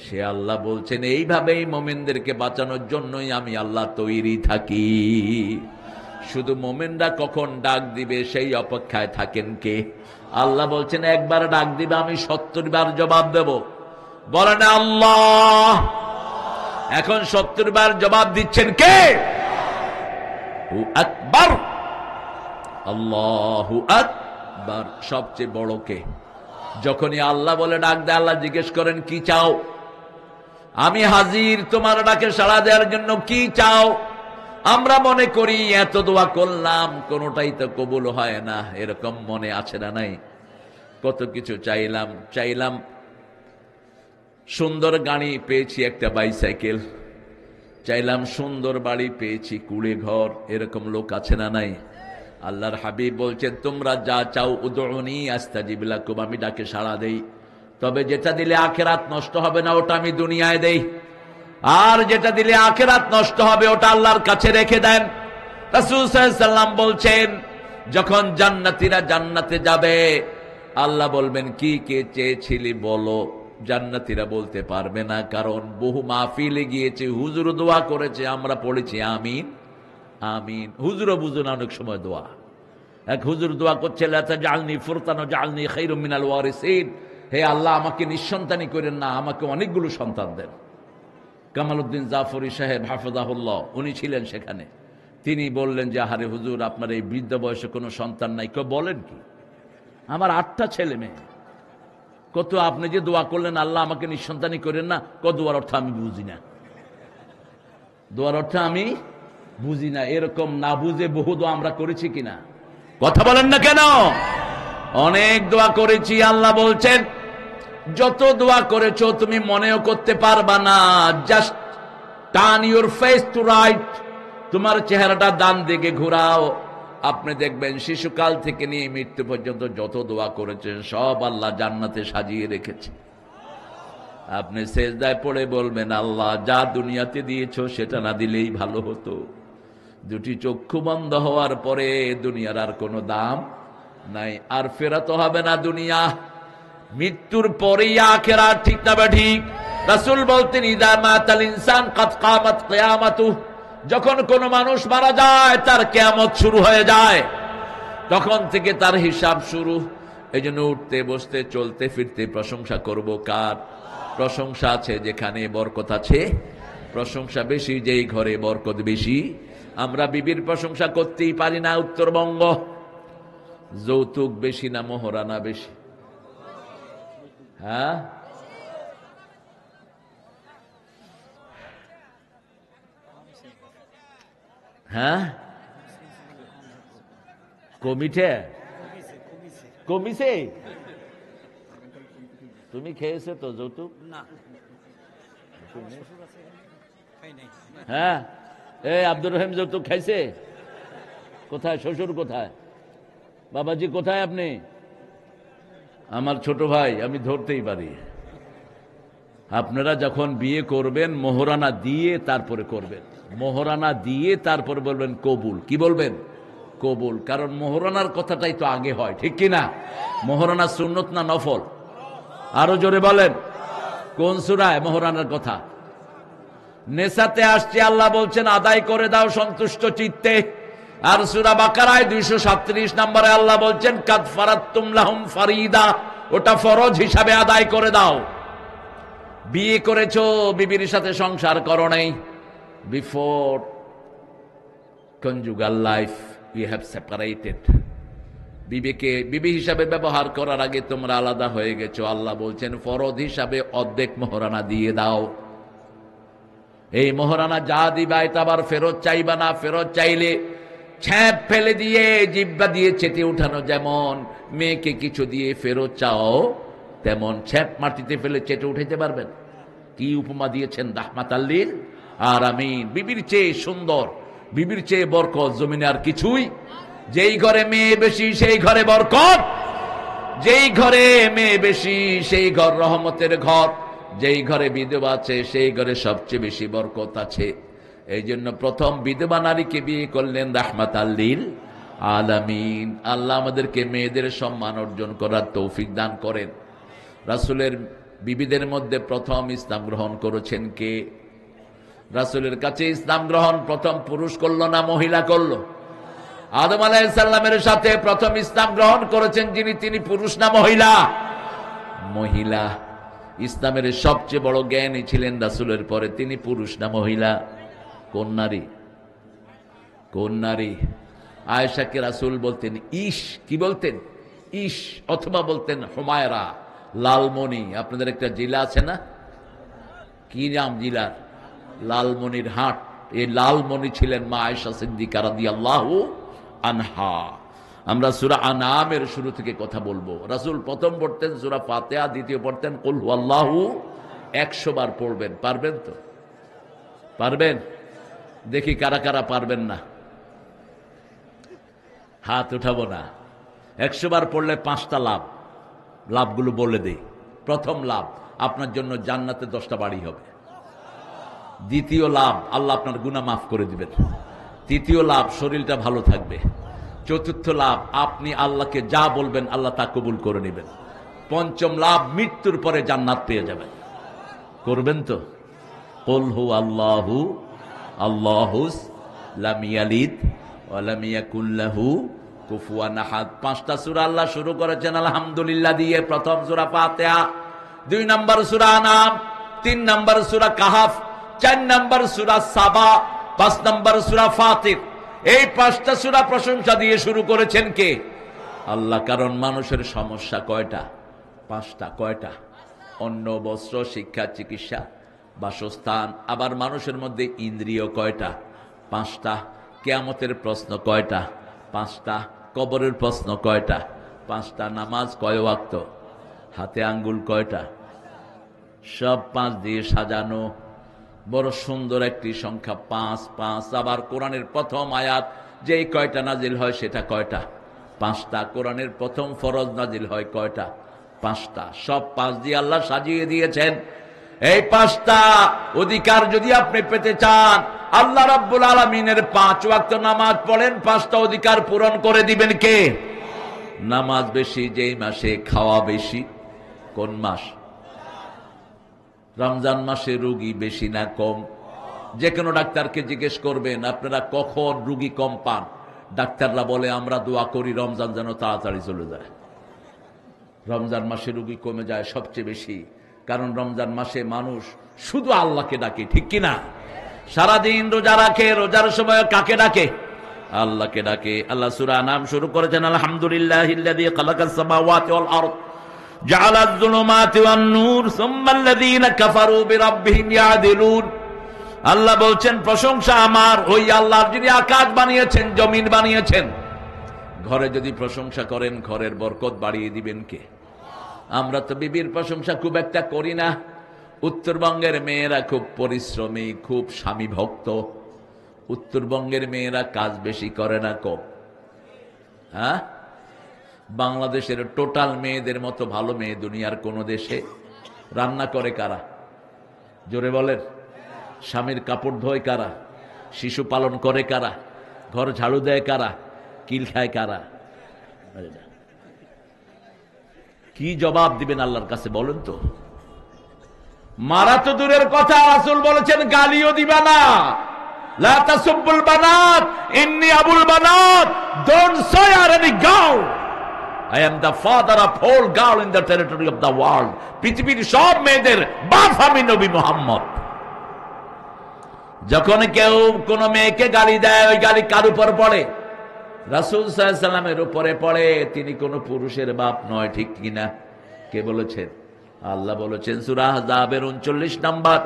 সে আল্লাহ বলছেন এইভাবেই মুমিনদেরকে বাঁচানোর জন্যই আমি আল্লাহ তৈরি থাকি। শুধু মুমিনরা কখন ডাক দিবে সেই অপেক্ষায় থাকেন কে? আল্লাহ বলছেন একবার ডাক দিবে আমি 70 বার জবাব দেব। বলেন আল্লাহ। এখন 70 বার জবাব দিচ্ছেন কে? হু আকবার, আল্লাহু আকবার। সবচেয়ে বড় কে? যখনই আল্লাহ বলে ডাক দেয়, আল্লাহ জিজ্ঞেস করেন কি চাও? আমি হাজির তোমার ডাকে সাড়া দেওয়ার জন্য, কি চাও? আমরা মনে করি এত দোয়া করলাম কোনোটাই তো কবুল হয় না, এরকম মনে আছে না নাই? কত কিছু চাইলাম, সুন্দর গাড়ি পেয়েছি, একটা বাইসাইকেল চাইলাম, সুন্দর বাড়ি পেয়েছি, কুড়ে ঘর, এরকম লোক আছে না নাই? আল্লাহর হাবিব বলছেন, তোমরা যা চাও উদউনি আস্তাজিব লাকুম, আমি ডাকে সাড়া দেই। তবে যেটা দিলে আখিরাত নষ্ট হবে না ওটা আমি দুনিয়ায় দেই, আর যেটা দিলে আখিরাত নষ্ট হবে ওটা আল্লাহর কাছে রেখে দেন। রাসূল সাল্লাল্লাহু আলাইহি ওয়াসাল্লাম বলছেন, যখন জান্নাতীরা জান্নাতে যাবে, আল্লাহ বলবেন, কি কে চেয়েছিলি বলো? জান্নাতীরা বলতে পারবে না, কারণ বহু মাহফিলে গিয়েছে, হুজুর দোয়া করেছে, আমরা পড়েছি আমিন আমিন। হুজুরও বুঝুন অনেক সময় দোয়া। এক হুজুর দোয়া করছে, লা তাজআলনি ফুরতান ওয়াজআলনি খায়রুম মিনাল ওয়ারিসিন, হে আল্লাহ আমাকে নিঃসন্তানী করেন না, আমাকে অনেকগুলো সন্তান দেন। কামালউদ্দিন জাফরি সাহেব হাফেজাহুল্লাহ, উনি ছিলেন সেখানে। তিনি বললেন যে, আরে হুজুর আপনার এই বৃদ্ধ বয়সে কোনো সন্তান নাই? কেউ বলেন কি? আমার 8টা ছেলে মেয়ে। কত আপনি যে দোয়া করলেন আল্লাহ আমাকে নিঃসন্তানী করেন না, দোয়ার অর্থ আমি বুঝি না, দোয়ার অর্থ আমি বুঝি না। এরকম না বুঝে বহু দোয়া আমরা করেছি কিনা? কথা বলেন না কেন? অনেক দোয়া করেছি। আল্লাহ বলছেন, যত দোয়া করেছো তুমি মনেও করতে পারবা না। Just turn your face to right, তোমার চেহারাটা ডান দিকে ঘোরাও, আপনি দেখবেন শিশুকাল থেকে নিয়ে মৃত্যু পর্যন্ত যত দোয়া করেছেন সব আল্লাহ জান্নাতে সাজিয়ে রেখেছে। আপনি সেজদায় পড়ে বলবেন, আল্লাহ যা দুনিয়াতে দিয়েছো সেটা না দিলেই ভালো হতো। দুটি চক্ষু বন্ধ হওয়ার পরে দুনিয়ার আর কোনো দাম নাই, আর ফেরাতে হবে না দুনিয়া। মৃত্যুর পরেই আখিরাত, ঠিক না বা ঠিক? রাসূল বলতেন, ইযা মাতাল ইনসান কাদ কামাত কিয়ামাতুহু, যখন কোন মানুষ মারা যায় তার কিয়ামত শুরু হয়ে যায়, তখন থেকে তার হিসাব শুরু। এই জন্য উঠতে বসতে চলতে ফিরতে প্রশংসা করব কার? প্রশংসা আছে যেখানে বরকত আছে, প্রশংসা বেশি যেই ঘরে বরকত বেশি। আমরা বিবির প্রশংসা করতেই পারি না। উত্তরবঙ্গ, যৌতুক বেশি না মোহরানা বেশি? হ্যাঁ, হ্যাঁ, কমিটে কমিছে। তুমি খেয়েছো তো যৌতুক? হ্যাঁ, এই আব্দুর রহিম যৌতুক খাইছে? কোথায় শ্বশুর? কোথায় বাবাজি? কোথায় আপনি? আমার ছোট ভাই, আমি ধরতেই পারি। আপনারা যখন বিয়ে করবেন মোহরানা দিয়ে তারপরে করবেন, মোহরানা দিয়ে তারপরে বলবেন কবুল। কি বলবেন? কবুল। কারণ মোহরানার কথাটাই তো আগে হয়, ঠিক কিনা? মোহরানা সুন্নত না নফল? আরো জোরে বলেন, কোন সূরায় মোহরানার কথা? নেসাতে আসছে, আল্লাহ বলছেন আদায় করে দাও সন্তুষ্ট চিত্তে। আর সূরা বাকারায় 237 নম্বরে আল্লাহ বলছেন, কাদ ফারাতুম লাহুম ফারিদা, ওটা ফরজ হিসাবে আদায় করে দাও। বিয়ে করেছো, বিবির সাথে সংসার করো নাই, before conjugal life you have separated. বিবিকে বিবি হিসাবে ব্যবহার করার আগে তোমরা আলাদা হয়ে গেছো। আল্লাহ বলছেন ফরজ হিসাবে অর্ধেক মোহরানা দিয়ে দাও। এই মোহরানা যা দিবা এটা আবার ফেরত চাইবা না। ফেরত চাইলে ছ্যাপ ফেলে দিয়ে জিব্বা দিয়ে চেটে উঠানো, যেমন মেয়েকে কিছু দিয়ে ফেরত চাও, তেমন ছ্যাপ মাটিতে ফেলে চেটে উঠাইতে পারবেন? কি উপমা দিয়েছেন রাহমাতাল লিল আলামিন। বিবির চেয়ে সুন্দর, বিবির চেয়ে বরকত জমিনে আর কিছুই। যেই ঘরে মেয়ে বেশি সেই ঘরে বরকত, যেই ঘরে মেয়ে বেশি সেই ঘর রহমতের ঘর, যেই ঘরে বিধবা আছে সেই ঘরে সবচেয়ে বেশি বরকত আছে। এই জন্য প্রথম বিধবা নারীকে বিয়ে করলেন রাহমাতাল লিল আলামিন। আল্লাহ আমাদেরকে মেয়েদের সম্মান অর্জন করার তৌফিক দান করেন। রাসূলের বিবিদের মধ্যে প্রথম ইসলাম গ্রহণ করেছেন কে? রাসূলের কাছে ইসলাম গ্রহণ প্রথম পুরুষ করলো না মহিলা করলো? আদম আলাইহিস সালামের সাথে প্রথম ইসলাম গ্রহণ করেছেন যিনি, তিনি পুরুষ না মহিলা? মহিলা। ইসলামের সবচেয়ে বড় জ্ঞানী ছিলেন রাসূলের পরে, তিনি পুরুষ না মহিলা? কোন নারী? কোন নারী? আয়েশাকে রাসূল বলতেন ইশ। কি বলতেন? ইশ। অথবা বলতেন হুমায়রা, লালমণি। আপনাদের একটা জেলা আছে না, কি নাম জেলার? লালমনির হাট। এই লালমনি ছিলেন মা আয়েশা সিদ্দিকা রাদিয়াল্লাহু আনহা। আমরা সূরা আনআমের শুরু থেকে কথা বলবো। রাসূল প্রথম পড়তেন সূরা ফাতিহা, দ্বিতীয় পড়তেন কুল হুয়াল্লাহু 100 বার পড়বেন। পারবেন তো? পারবেন? দেখি কারা কারা পারবেন না, হাত উঠাবো না। 100 বার পড়লে 5টা লাভ। লাভগুলো বলে দেই। প্রথম লাভ, আপনার জন্য জান্নাতে 10টা বাড়ি হবে। দ্বিতীয় লাভ, আল্লাহ আপনার গুনাহ মাফ করে দিবেন। তৃতীয় লাভ, শরীরটা ভালো থাকবে। চতুর্থ লাভ, আপনি আল্লাহকে যা বলবেন আল্লাহ তা কবুল করে নেবেন। পঞ্চম লাভ, মৃত্যুর পরে জান্নাত পেয়ে যাবেন। করবেন তো? কুল হু আল্লাহু আল্লাহুস লাম ইয়ালিদ ওয়া লাম ইয়াকুল লাহু কুফুয়ান আহাদ। 5টা সূরা আল্লাহ শুরু করেছেন আলহামদুলিল্লাহ দিয়ে। প্রথম সূরা ফাতিহা, 2 নম্বর সূরা আনাম, 3 নম্বর সূরা কাহাফ, 4 নম্বর সূরা সাবা, 5 নম্বর সূরা ফাতির। এই 5টা সূরা প্রশংসা দিয়ে শুরু করেছেন কে? আল্লাহ। কারণ মানুষের সমস্যা কয়টা? 5টা। কয়টা? অন্ন, বস্ত্র, শিক্ষা, চিকিৎসা, বাসস্থান। আবার মানুষের মধ্যে ইন্দ্রিয় কয়টা? 5টা। কিয়ামতের প্রশ্ন কয়টা? 5টা। কবরের প্রশ্ন কয়টা? 5টা। নামাজ কয় ওয়াক্ত? হাতে আঙ্গুল কয়টা? সব 5 দিয়ে সাজানো। বড় সুন্দর একটি সংখ্যা 5 5। আবার কোরআনের প্রথম আয়াত যেই কয়টা নাজিল হয় সেটা কয়টা? 5টা। কোরআনের প্রথম ফরজ নাজিল হয় কয়টা? 5টা। সব 5 দিয়ে আল্লাহ সাজিয়ে দিয়েছেন। এই 5টা অধিকার যদি আপনি পেতে চান, আল্লাহ রাব্বুল আলামিনের 5 ওয়াক্ত নামাজ পড়েন, 5টা অধিকার পূরণ করে দিবেন কে? নামাজ বেশি যেই মাসে, খাওয়া বেশি। কোন মাস? রমজান মাসে রোগী বেশি না কম? যে কোনো ডাক্তারকে জিজ্ঞেস করবেন আপনারা কখন রোগী কম পান। ডাক্তাররা বলে আমরা দোয়া করি রমজান যেন তাড়াতাড়ি চলে যায়। রমজান মাসে রোগী কমে যায় সবচেয়ে বেশি, কারণ রমজান মাসে মানুষ শুধু আল্লাহকে ডাকে, ঠিক কিনা? সারাদিন রোজা রাখে, রোজার সময় কাকে ডাকে? আল্লাহকে ডাকে। আল্লাহ সূরা আনাম শুরু করেছেন আলহামদুলিল্লাহিল্লাযী খালাকাস সামাওয়াতি ওয়াল আরদ জাআলায যুলুমাতি ওয়ান নূর সুম্মাল্লাযীনা কাফারু বিরাব্বিহিম ইয়াদিলুন। আল্লাহ বলছেন প্রশংসা আমার ওই আল্লাহর, যিনি আকাশ বানিয়েছেন, জমিন বানিয়েছেন। ঘরে যদি প্রশংসা করেন ঘরের বরকত বাড়িয়ে দিবেন কে? আমরা তো বিবির প্রশংসা খুব একটা করি না। উত্তরবঙ্গের মেয়েরা খুব পরিশ্রমী, খুব স্বামী ভক্ত। উত্তরবঙ্গের মেয়েরা কাজ বেশি করে না কম? হ্যাঁ, বাংলাদেশের টোটাল মেয়েদের মতো ভালো মেয়ে দুনিয়ার কোন দেশে? রান্না করে কারা? জোরে বলেন। স্বামীর কাপড় ধোয় কারা? শিশু পালন করে কারা? ঘর ঝাড়ু দেয় কারা? কিল খায় কারা? কি জবাব দিবেন আল্লাহর কাছে বলেন তো? মারা তো দূরের কথা, রাসূল বলেছেন গালিও দিবা না। লা তাসুব্বুল বানাত ইন্নী আবুল বানাত। Don't swear any girl. I am the father of whole girl in the territory of the world. পৃথিবীর সব মেয়েদের বাপ আমি নবী মুহাম্মদ। যখন কেউ কোন মেয়েকে গালি দেয়, ওই গালি কার উপর পড়ে? রাসূল সাল্লাল্লাহু আলাইহি সাল্লামের উপরে পড়ে। তিনি কোন পুরুষের বাপ নয়, ঠিক কিনা? কে বলেছেন? আল্লাহ বলেছেন সূরা আহজাবের 39 নম্বর,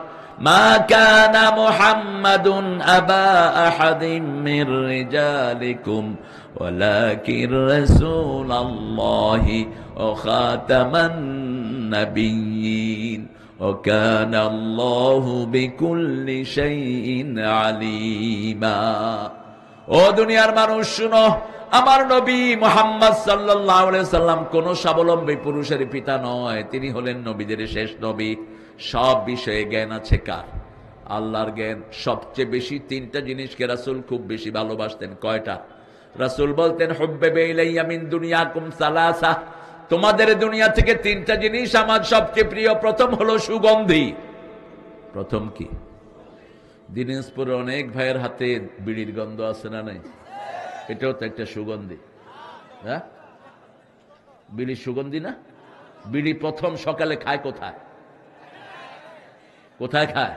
মা কানা মুহাম্মাদুন আবা আহাদিম মির রিজালিকুম ওয়ালাকিন রাসূলুল্লাহি ওয়া খাতামান নাবিয়্যিন ওয়া কানা আল্লাহু বিকুল্লি শাইইন আলিমা। ও দুনিয়ার মানুষ শুনো, আমার নবী মুহাম্মদ সাল্লাল্লাহু আলাইহি সাল্লাম কোন স্বাবলম্বী পুরুষের পিতা নয়। তিনি হলেন নবীদের শেষ নবী। সব বিষয়ে জ্ঞান আছে কার? আল্লাহর জ্ঞান। সবচেয়ে বেশি 3টা জিনিসকে রাসূল খুব বেশি ভালোবাসতেন। কয়টা? রাসূল বলতেন হুব্বিবা ইলাইয়া মিন দুনিয়াকুম সালাসা। তোমাদের দুনিয়া থেকে 3টা জিনিস আমার সবচেয়ে প্রিয়। প্রথম হলো সুগন্ধি। প্রথম কি? দিনাজপুরে অনেক ভাইয়ের হাতে বিড়ির গন্ধ আছে না নাই? এটাও তো একটা সুগন্ধি। হ্যাঁ, বিড়ির সুগন্ধি না? বিড়ি প্রথম সকালে খায় কোথায়? কোথায় খায়?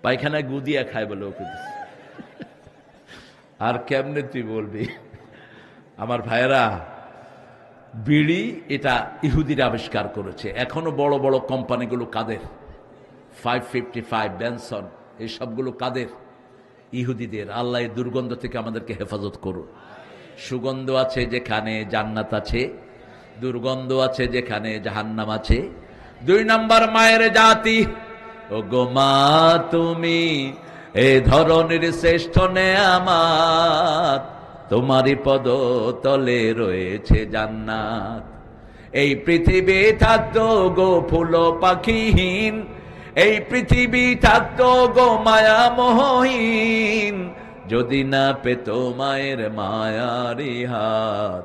পায়খানায় গুদিয়া খায় বলে ওকে। আর কেমনে তুই বলবি? আমার ভাইয়েরা, বিড়ি এটা ইহুদিরা আবিষ্কার করেছে। এখনো বড় বড় কোম্পানিগুলো কাদের? 555, বেনসন, এই সবগুলো কাদের? ইহুদিদের। আল্লাহ এই দুর্গন্ধ থেকে আমাদেরকে হেফাজত করুন। সুগন্ধ আছে যেখানে জান্নাত আছে, দুর্গন্ধ আছে যেখানে জাহান্নাম আছে। 2 নম্বর মায়ের জাতি। ও গো মা, তুমি এ ধরনের শ্রেষ্ঠ নেয়ামত, তোমারই পদ তলে রয়েছে জান্নাত। এই পৃথিবী থাকতো গো ফুল পাখিহীন, এই পৃথিবী থাকতো গো মায়া মোহহীন, যদি না পেত মায়ের মায়ারি হাত,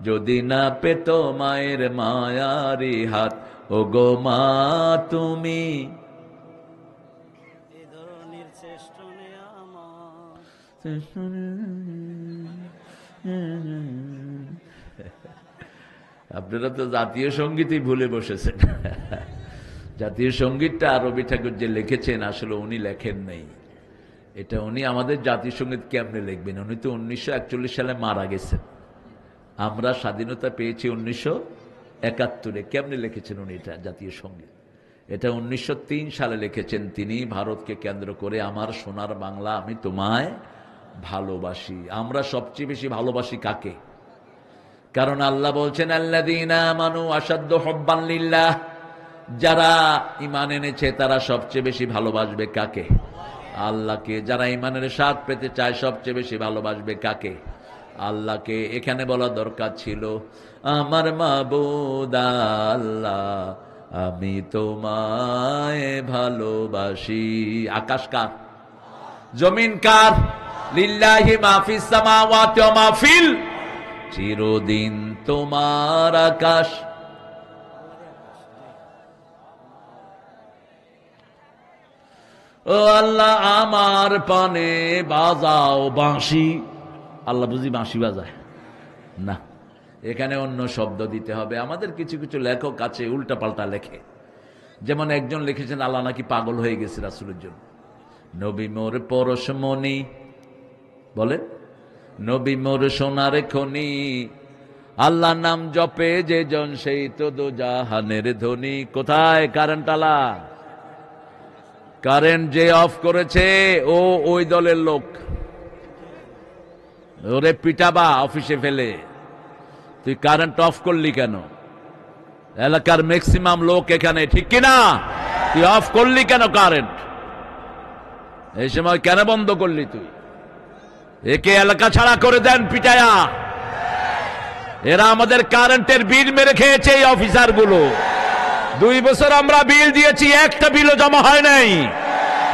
যদি না পেত মায়ের মায়ারি হাত। ও গো মা, তুমি এ ধরনের শ্রেষ্ঠ নেয়ামত। আপনারা তো জাতীয় সঙ্গীতই ভুলে বসেছেন। জাতীয় সঙ্গীতটা রবি ঠাকুর যে লিখেছেন, আসলে উনি লেখেন নাই এটা। উনি আমাদের জাতীয় সঙ্গীত কেমনে লিখবেন? উনি তো 1941 সালে মারা গেছেন। আমরা স্বাধীনতা পেয়েছি 1971। কেমনে লিখেছেন উনি এটা জাতীয় সঙ্গীত? এটা 1903 সালে লিখেছেন তিনি, ভারতকে কেন্দ্র করে। আমার সোনার বাংলা, আমি তোমায় ভালোবাসি। আমরা সবচেয়ে বেশি ভালোবাসি কাকে? কারণ আল্লাহ বলছেন আল্লাযীনা আমানু আশাদ্দু হুব্বান লিল্লাহ, যারা ঈমান এনেছে তারা সবচেয়ে বেশি ভালোবাসবে কাকে? আল্লাহকে। যারা ঈমানের স্বাদ পেতে চায় সবচেয়ে বেশি ভালোবাসবে কাকে? আল্লাহকে। এখানে বলা দরকার ছিল আমার মাবুদ আল্লাহ, আমি তোমায় ভালোবাসি। আকাশ কার? জমিন কার? লিল্লাহি মা ফিস সামাওয়াতি ওয়া মা ফিল, চিরদিন তোমার আকাশ। ও আল্লাহ, আমার পানে বাজাও বাঁশি। আল্লাহ বুঝি বাঁশি বাজায় না, এখানে অন্য শব্দ দিতে হবে। আমাদের কিছু কিছু লেখক আছে উল্টা পাল্টা লেখে। যেমন একজন লিখেছেন আল্লাহ নাকি পাগল হয়ে গেছে রাসূলের জন্য। নবী মোর পরশমণি, বলেন নবী মোর সোনার খনি, আল্লাহ নাম জপে যে জন সেই তো দো জাহানের ধনী। কোথায় কারেন্ট আলা? কারেন্ট যে অফ করেছে ও ওই দলের লোক। ওরে পিটাবা অফিসে ফেলে। তুই কারেন্ট অফ করলি কেন? এলাকার ম্যাক্সিমাম লোক এখানে, ঠিক কিনা? তুই অফ করলি কেন কারেন্ট? এই সময় কেন বন্ধ করলি তুই? একে এলাকা ছাড়া করে দেন পিটায়া। এরা আমাদের কারেন্টের বিল মেরে খেয়েছে এই অফিসার গুলো। 2 বছর আমরা বিল দিয়েছি, একটা বিলও জমা হয় নাই।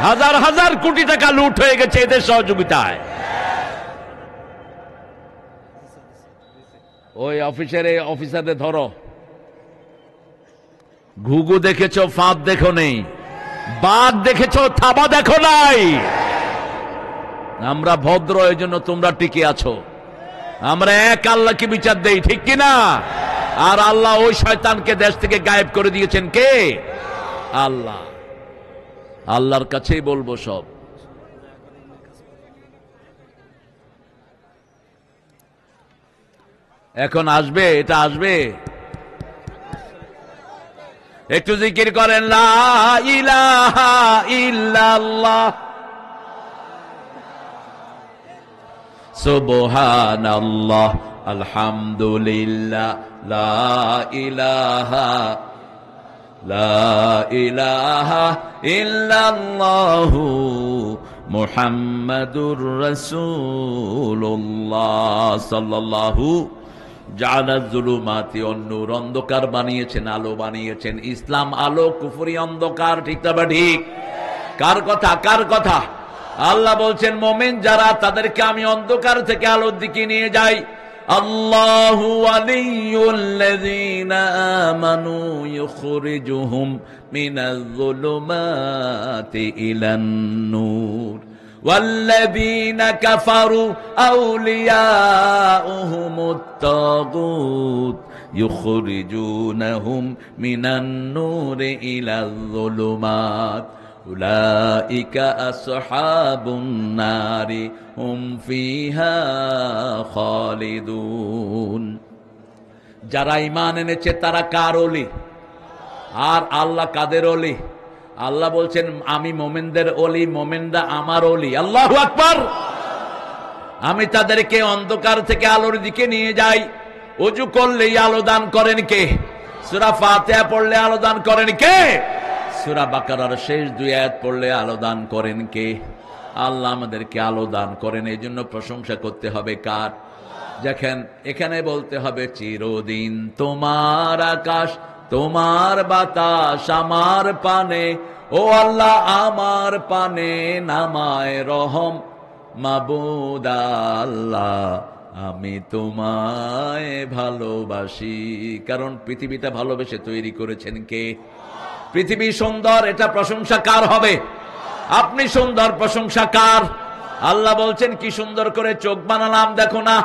হাজার হাজার কোটি টাকা লুট হয়ে গেছে এদের সহযোগিতায়। ওই অফিসারদের ধরো। ঘুঘু দেখেছো, ফাঁদ দেখো নেই। বাঘ দেখেছো, থাবা দেখো নাই। আমরা ভদ্র, এই জন্য তোমরা টিকে আছো। আমরা এক আল্লাহকে বিচার দেই, ঠিক কিনা? আর আল্লাহ ওই শয়তানকে দেশ থেকে গায়েব করে দিয়েছেন কে? আল্লাহ। আল্লাহর কাছেই বলবো সব। এখন আসবে, এটা আসবে। একটু জিকির করেন লা ইলাহা ইল্লাল্লাহ, সুবহানাল্লাহ, আলহামদুলিল্লাহ, লা ইলাহা ইল্লাল্লাহু মুহাম্মাদুর রাসূলুল্লাহ সাল্লাল্লাহু জাআলা যুলুমাতি ওয়ান-নূর। অন্ধকার বানিয়েছেন, আলো বানিয়েছেন। ইসলাম আলো, কুফরি অন্ধকার। ঠিক না? ঠিক। কার কথা? কার কথা? আল্লাহ বলছেন মুমিন যারা, তাদেরকে আমি অন্ধকার থেকে আলোর দিকে নিয়ে যাই। আল্লাহু ওয়ালিয়ুল্লাযীনা আমানু ইউখরিজুহুম মিনাজ-যুলুমাতি ইলান-নূর ওয়াল্লাযীনা কাফারু আউলিয়াউহুমুত-তাগুত ইউখরিজুনাহুম মিনান-নূরি ইলাজ-যুলুমাত উলাইকা আসহাবুন নারি হুম ফিহা খালিদুন। যারা ঈমান এনেছে তারা কার ওলি? আর আল্লাহ কাদের ওলি? আল্লাহ বলছেন আমি মোমেনদের ওলি, মোমেনরা আমার ওলি। আল্লাহু আকবার। আমি তাদেরকে অন্ধকার থেকে আলোর দিকে নিয়ে যাই। ওযু করলেই আলো দান করেন কে? সূরা ফাতিহা পড়লে আলো দান করেন কে? সূরা বাকারার শেষ 2 আয়াত পড়লে আলো দান করেন কে? আল্লাহ আমাদেরকে আলো দান করেন। এই জন্য প্রশংসা করতে হবে কার? দেখেন এখানে বলতে হবে চিরদিন তোমার আকাশ, তোমার বাতাস আমার পানে, ও আল্লাহ আমার পানে নামায় রহম। মাবুদ আল্লাহ আমি তোমায় ভালোবাসি। কারণ পৃথিবীটা ভালোবেসে তৈরি করেছেন কে? পৃথিবী সুন্দর, এটা প্রশংসা কার হবে? আপনি সুন্দর, প্রশংসা কার? আল্লাহ বলছেন কি সুন্দর করে চোখ বানালাম, দেখো না।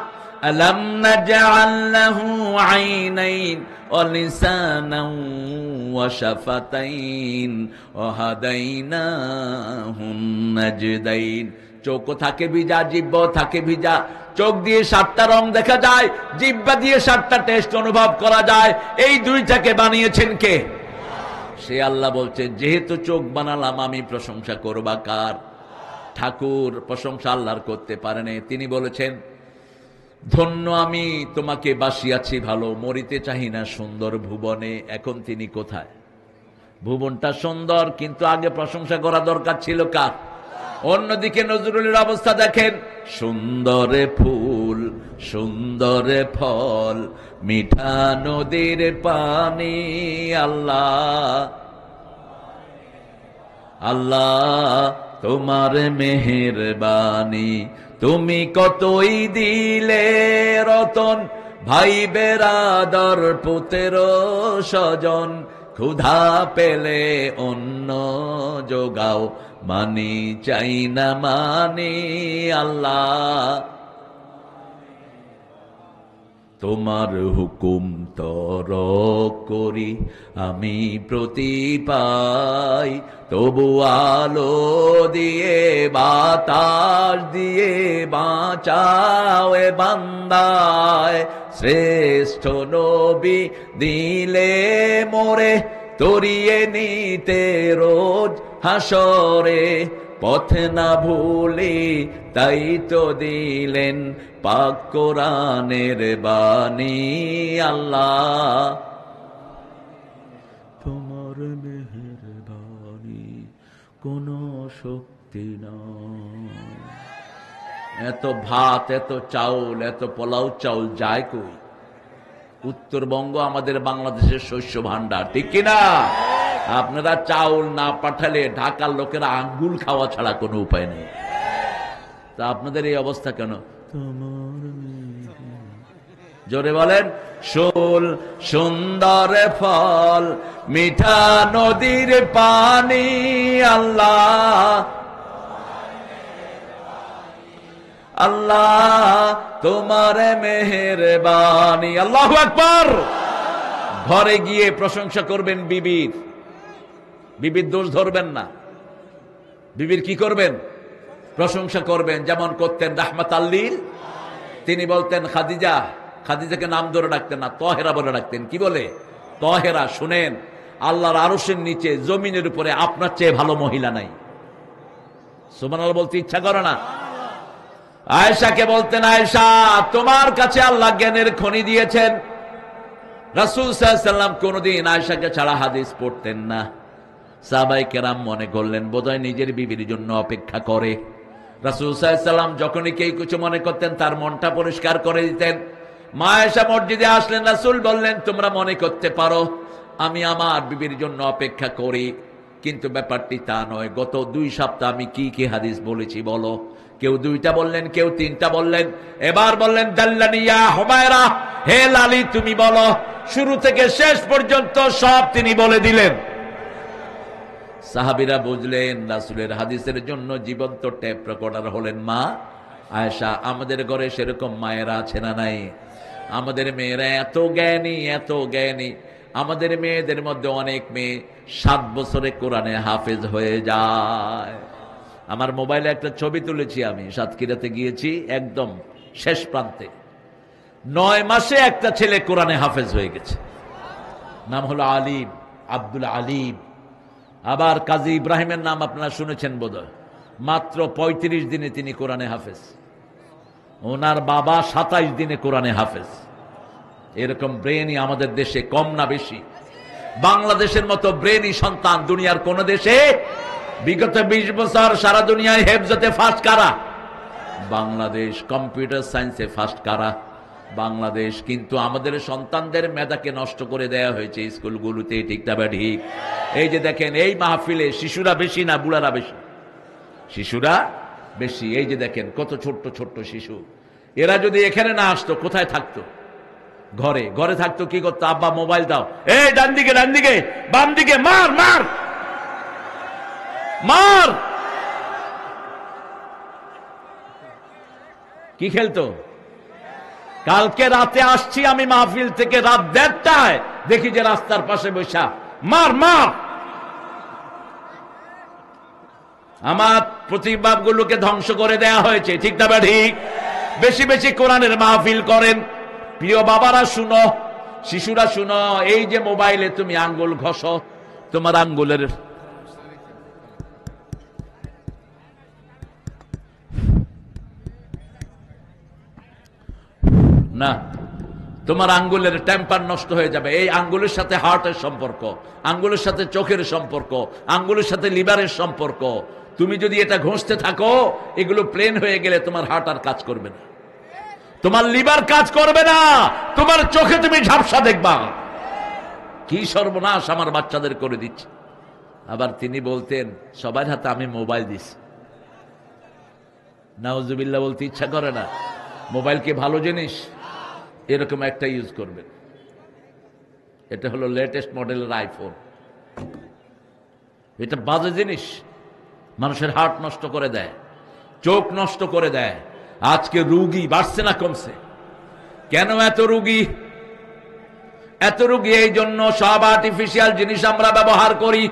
আলাম নাজআল লাহু আইনাইন ওয়া লিসানান ওয়া শাফাতাইন ওয়া হাদাইনাহুন নাজদাইন। চোখ থাকে ভিজা, জিহ্বা থাকে ভিজা। চোখ দিয়ে 7টা রং দেখা যায়, জিহ্বা দিয়ে 7টা টেস্ট অনুভব করা যায়। এই দুইটাকে বানিয়েছেন কে? সে আল্লাহ বলছেন যেহেতু চোখ বানালাম আমি প্রশংসা করবা কার? ঠাকুর প্রশংসা আল্লাহর করতে পারেন। তিনি বলেছেন ধন্য আমি তোমাকে বাসিয়াছি ভালো, মরিতে চাহি না সুন্দর ভুবনে। এখন তিনি কোথায়? ভুবনটা সুন্দর, কিন্তু আগে প্রশংসা করা দরকার ছিল কার? অন্যদিকে নজরুলের অবস্থা দেখেন, সুন্দরে ফুল সুন্দরে ফল মিঠা নদীর পানি। আল্লাহ আল্লাহ তোমার মেহেরবানি, তুমি কতই দিলে রতন, ভাই বেরাদর পুত্র স্বজন। ক্ষুধা পেলে অন্ন যোগাও, মানি চাই না মানি। আল্লাহ তোমার হুকুম তরক করি আমি প্রতি পাই, তবু আলো দিয়ে বাতাস দিয়ে বাঁচাও এ বান্দায়। শ্রেষ্ঠ নবী দিলে মোরে, তরিয়ে নিতে রোজ হাসরে। পথ না ভুলি তাই তো দিলেন পাক কোরআনের বাণী। আল্লাহ তোমার মেহেরবানি, কোন শক্তি না। এত ভাত, এত চাউল, এত পোলাও চাউল যায় কই? উত্তরবঙ্গ আমাদের বাংলাদেশের শস্য ভান্ডার, ঠিক কিনা? আপনারা চাউল না পাঠালে ঢাকার লোকেরা আঙ্গুল খাওয়া ছাড়া কোনো উপায় নেই। তা আপনাদের এই অবস্থা কেন? জোরে বলেন। সুল সুন্দর ফল মিঠা নদীর পানি। আল্লাহ আল্লাহ তোমার মেহেরবানি। আল্লাহু আকবার। ঘরে গিয়ে প্রশংসা করবেন বিবির, বিবির দোষ ধরবেন না। বিবির কি করবেন? প্রশংসা করবেন। যেমন করতেন রাহমাতাল লিল। তিনি বলতেন খাদিজা, খাদিজাকে নাম ধরে ডাকতেন না, তহেরা বলে ডাকতেন। কি বলে? তহেরা। শুনেন, আল্লাহর আরশের নিচে জমিনের উপরে আপনার চেয়ে ভালো মহিলা নাই। সুবহানাল্লাহ বলতে ইচ্ছা করে না? আয়েশাকে বলতেন আয়েশা তোমার কাছে আল্লাহ জ্ঞানের খনি দিয়েছেন। রাসূল সাল্লাল্লাহু আলাইহি ওয়াসাল্লাম কোনদিন আয়েশাকে ছাড়া হাদিস পড়তেন না। সাহাবায়ে কেরাম মনে করলেন বোধহয় নিজের বিবির জন্য অপেক্ষা করে। রাসূল সাল্লাল্লাহু আলাইহি ওয়াসাল্লাম যখনই কেউ কিছু মনে করতেন তার মনটা পরিষ্কার করে দিতেন। মা আয়েশা মসজিদে আসলেন, রাসূল বললেন তোমরা মনে করতে পারো আমি আমার বিবির জন্য অপেক্ষা করি, কিন্তু ব্যাপারটি তা নয়। গত 2 সপ্তাহ আমি কি কি হাদিস বলেছি বলো? কেউ 2টা বললেন, কেউ 3টা বললেন। এবার বললেন দাল্লানি ইয়া হুমায়রা, হে লালি তুমি বলো। শুরু থেকে শেষ পর্যন্ত সব তিনি বলে দিলেন। সাহাবীরা বুঝলেন রাসূলের হাদিসের জন্য জীবন্ত টেপ রেকর্ডার হলেন মা আয়েশা। আমাদের ঘরে সেরকম মায়েরা আছে না নাই? আমাদের মেয়েরা এত জ্ঞানী, এত জ্ঞানী। আমাদের মেয়েদের মধ্যে অনেক মেয়ে 7 বছরে কোরআনে হাফেজ হয়ে যায়। আমার মোবাইলে একটা ছবি তুলেছি, আমি সাতক্ষীরাতে গিয়েছি, একদম শেষ প্রান্তে 9 মাসে একটা ছেলে কোরআনে হাফেজ হয়ে গেছে, নাম হলো আলিম, আব্দুল আলিম। আবার কাজী ইব্রাহিমের নাম আপনারা শুনেছেন বোধহয়, মাত্র 35 দিনে তিনি কোরআনে হাফেজ। ওনার বাবা 27 দিনে কোরআনে হাফেজ। এরকম ব্রেনই আমাদের দেশে কম না বেশি? বাংলাদেশের মতো ব্রেনই সন্তান দুনিয়ার কোন দেশে? বিগত 20 বছর সারা দুনিয়ায় হেফজতে ফার্স্ট কারা? বাংলাদেশ। কম্পিউটার সায়েন্সে ফার্স্ট কারা? বাংলাদেশ। কিন্তু আমাদের সন্তানদের মেধাকে নষ্ট করে দেয়া হয়েছে স্কুলগুলোতে, ঠিক না ঠিক? এই যে দেখেন, এই মাহফিলে শিশুরা বেশি না বুড়ারা বেশি? শিশুরা বেশি। এই যে দেখেন কত ছোট্ট ছোট্ট শিশু। এরা যদি এখানে না আসতো কোথায় থাকতো? ঘরে। ঘরে থাকতো কি করতো? আব্বা মোবাইল দাও, এই ডান দিকে ডান দিকে, বাম দিকে, মার মার মার। কি খেলতো? কালকে রাতে আসছি আমি মাহফিল থেকে, রাত 1:30টায় দেখি যে রাস্তার পাশে বসা, মার মার। আমার প্রতিভাগুলোকে ধ্বংস করে দেয়া হয়েছে, ঠিক না ঠিক? বেশি বেশি কোরআনের মাহফিল করেন। প্রিয় বাবারা শুনো, শিশুরা শুনো, এই যে মোবাইলে তুমি আঙ্গুল ঘষো, তোমার আঙ্গুলের না, তোমার আঙ্গুলের টেম্পার নষ্ট হয়ে যাবে। এই আঙ্গুলের সাথে হার্টের সম্পর্ক, আঙ্গুলের সাথে চোখের সম্পর্ক, আঙ্গুলের সাথে লিভারের সম্পর্ক। তুমি যদি এটা ঘষতে থাকো, এগুলো প্লেন হয়ে গেলে তোমার হার্ট আর কাজ করবে না, তোমার লিভার কাজ করবে না, তোমার চোখে তুমি ঝাপসা দেখবা। কি সর্বনাশ আমার বাচ্চাদের করে দিচ্ছে। আবার তিনি বলতেন, সবার হাতে আমি মোবাইল দিছি। নাউজুবিল্লাহ বলতে ইচ্ছা করে না? মোবাইল কি ভালো জিনিস? এরকম একটা ইউজ করবেন। এটা হলো লেটেস্ট মডেলের আইফোন। এটা বাজে জিনিস, মানুষের হার্ট নষ্ট করে দেয়, চোখ নষ্ট করে দেয়। আজকে রুগী বাড়ছে না কমছে? কেন এত রুগী? এত রুগী এই জন্য সব আর্টিফিশিয়াল জিনিস আমরা ব্যবহার করি।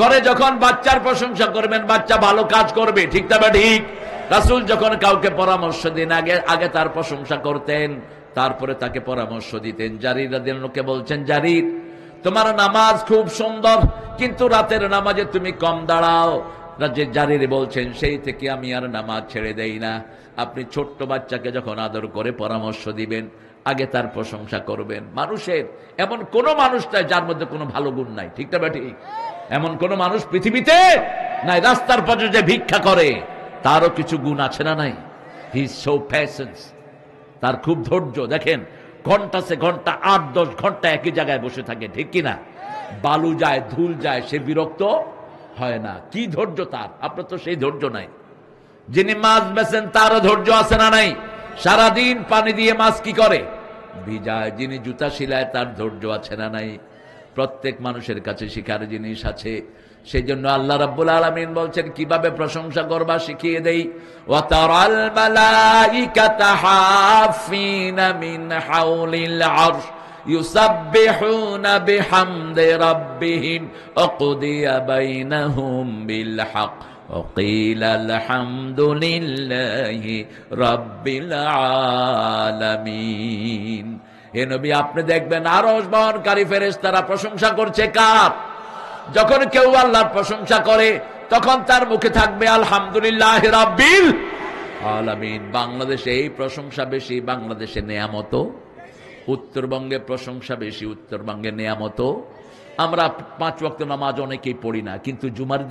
ঘরে যখন বাচ্চার প্রশংসা করবেন, বাচ্চা ভালো কাজ করবে, ঠিক না ঠিক? রাসূল যখন কাউকে পরামর্শ দেন, আগে তার প্রশংসা করতেন, তারপরে তাকে পরামর্শ দিতেন। জারির রাদিয়াল্লাহু আনহুকে বলছেন, জারির তোমার নামাজ খুব সুন্দর, কিন্তু রাতের নামাজে তুমি কম দাঁড়াও। জারির বলছেন, সেই থেকে আমি আর নামাজ ছেড়ে দেই না। আপনি ছোট্ট বাচ্চাকে যখন আদর করে পরামর্শ দিবেন, আগে তার প্রশংসা করবেন। মানুষের এমন কোন মানুষ নাই যার মধ্যে কোনো ভালো গুণ নাই, ঠিক না ঠিক? এমন কোন মানুষ পৃথিবীতে নাই। রাস্তার পথে যে ভিক্ষা করে, তারও কিছু গুণ আছে না নাই? হি ইজ সো প্যাশেন্স, তার খুব ধৈর্য। দেখেন ঘন্টা সে ঘন্টা, 8-10 ঘন্টা একই জায়গায় বসে থাকে, ঠিক কিনা? বালু যায়, ধুল যায়, সে বিরক্ত হয় না। কি ধৈর্য তার! আপনার তো সেই ধৈর্য নাই। যিনি মাছ বেচেন তারও ধৈর্য আছে না নাই? সারাদিন পানি দিয়ে মাছ কি করে? ভিজায়। যিনি জুতা সিলায় তার ধৈর্য আছে না নাই? প্রত্যেক মানুষের কাছে শিখার জিনিস আছে। সেই জন্য আল্লাহ রাব্বুল আলামিন বলছেন, কিভাবে প্রশংসা করবা শিখিয়ে দেই। ওয়াতারাল মালাইকাতা হাফিনা মিন হাউলিল আরশ ইউসাব্বিহুনা বিহামদি রাব্বিহিম ওয়াকুদিয়া বাইনাহুম বিল হক وقيل الحمد لله رب العالمين। হে নবী, আপনি দেখবেন আরশ বহনকারী ফেরেশতারা প্রশংসা করছে কার? যখন কেউ আল্লাহর প্রশংসা করে, তখন তার মুখে থাকবে আলহামদুলিল্লাহ রাব্বিল আলামিন। বাংলাদেশে এই প্রশংসা বেশি, বাংলাদেশে নেয়ামত। উত্তরবঙ্গে প্রশংসা বেশি, উত্তরবঙ্গে নেয়ামত। আমরা 5 ওয়াক্ত নামাজ অনেকেই পড়ি না, কিন্তু জুমার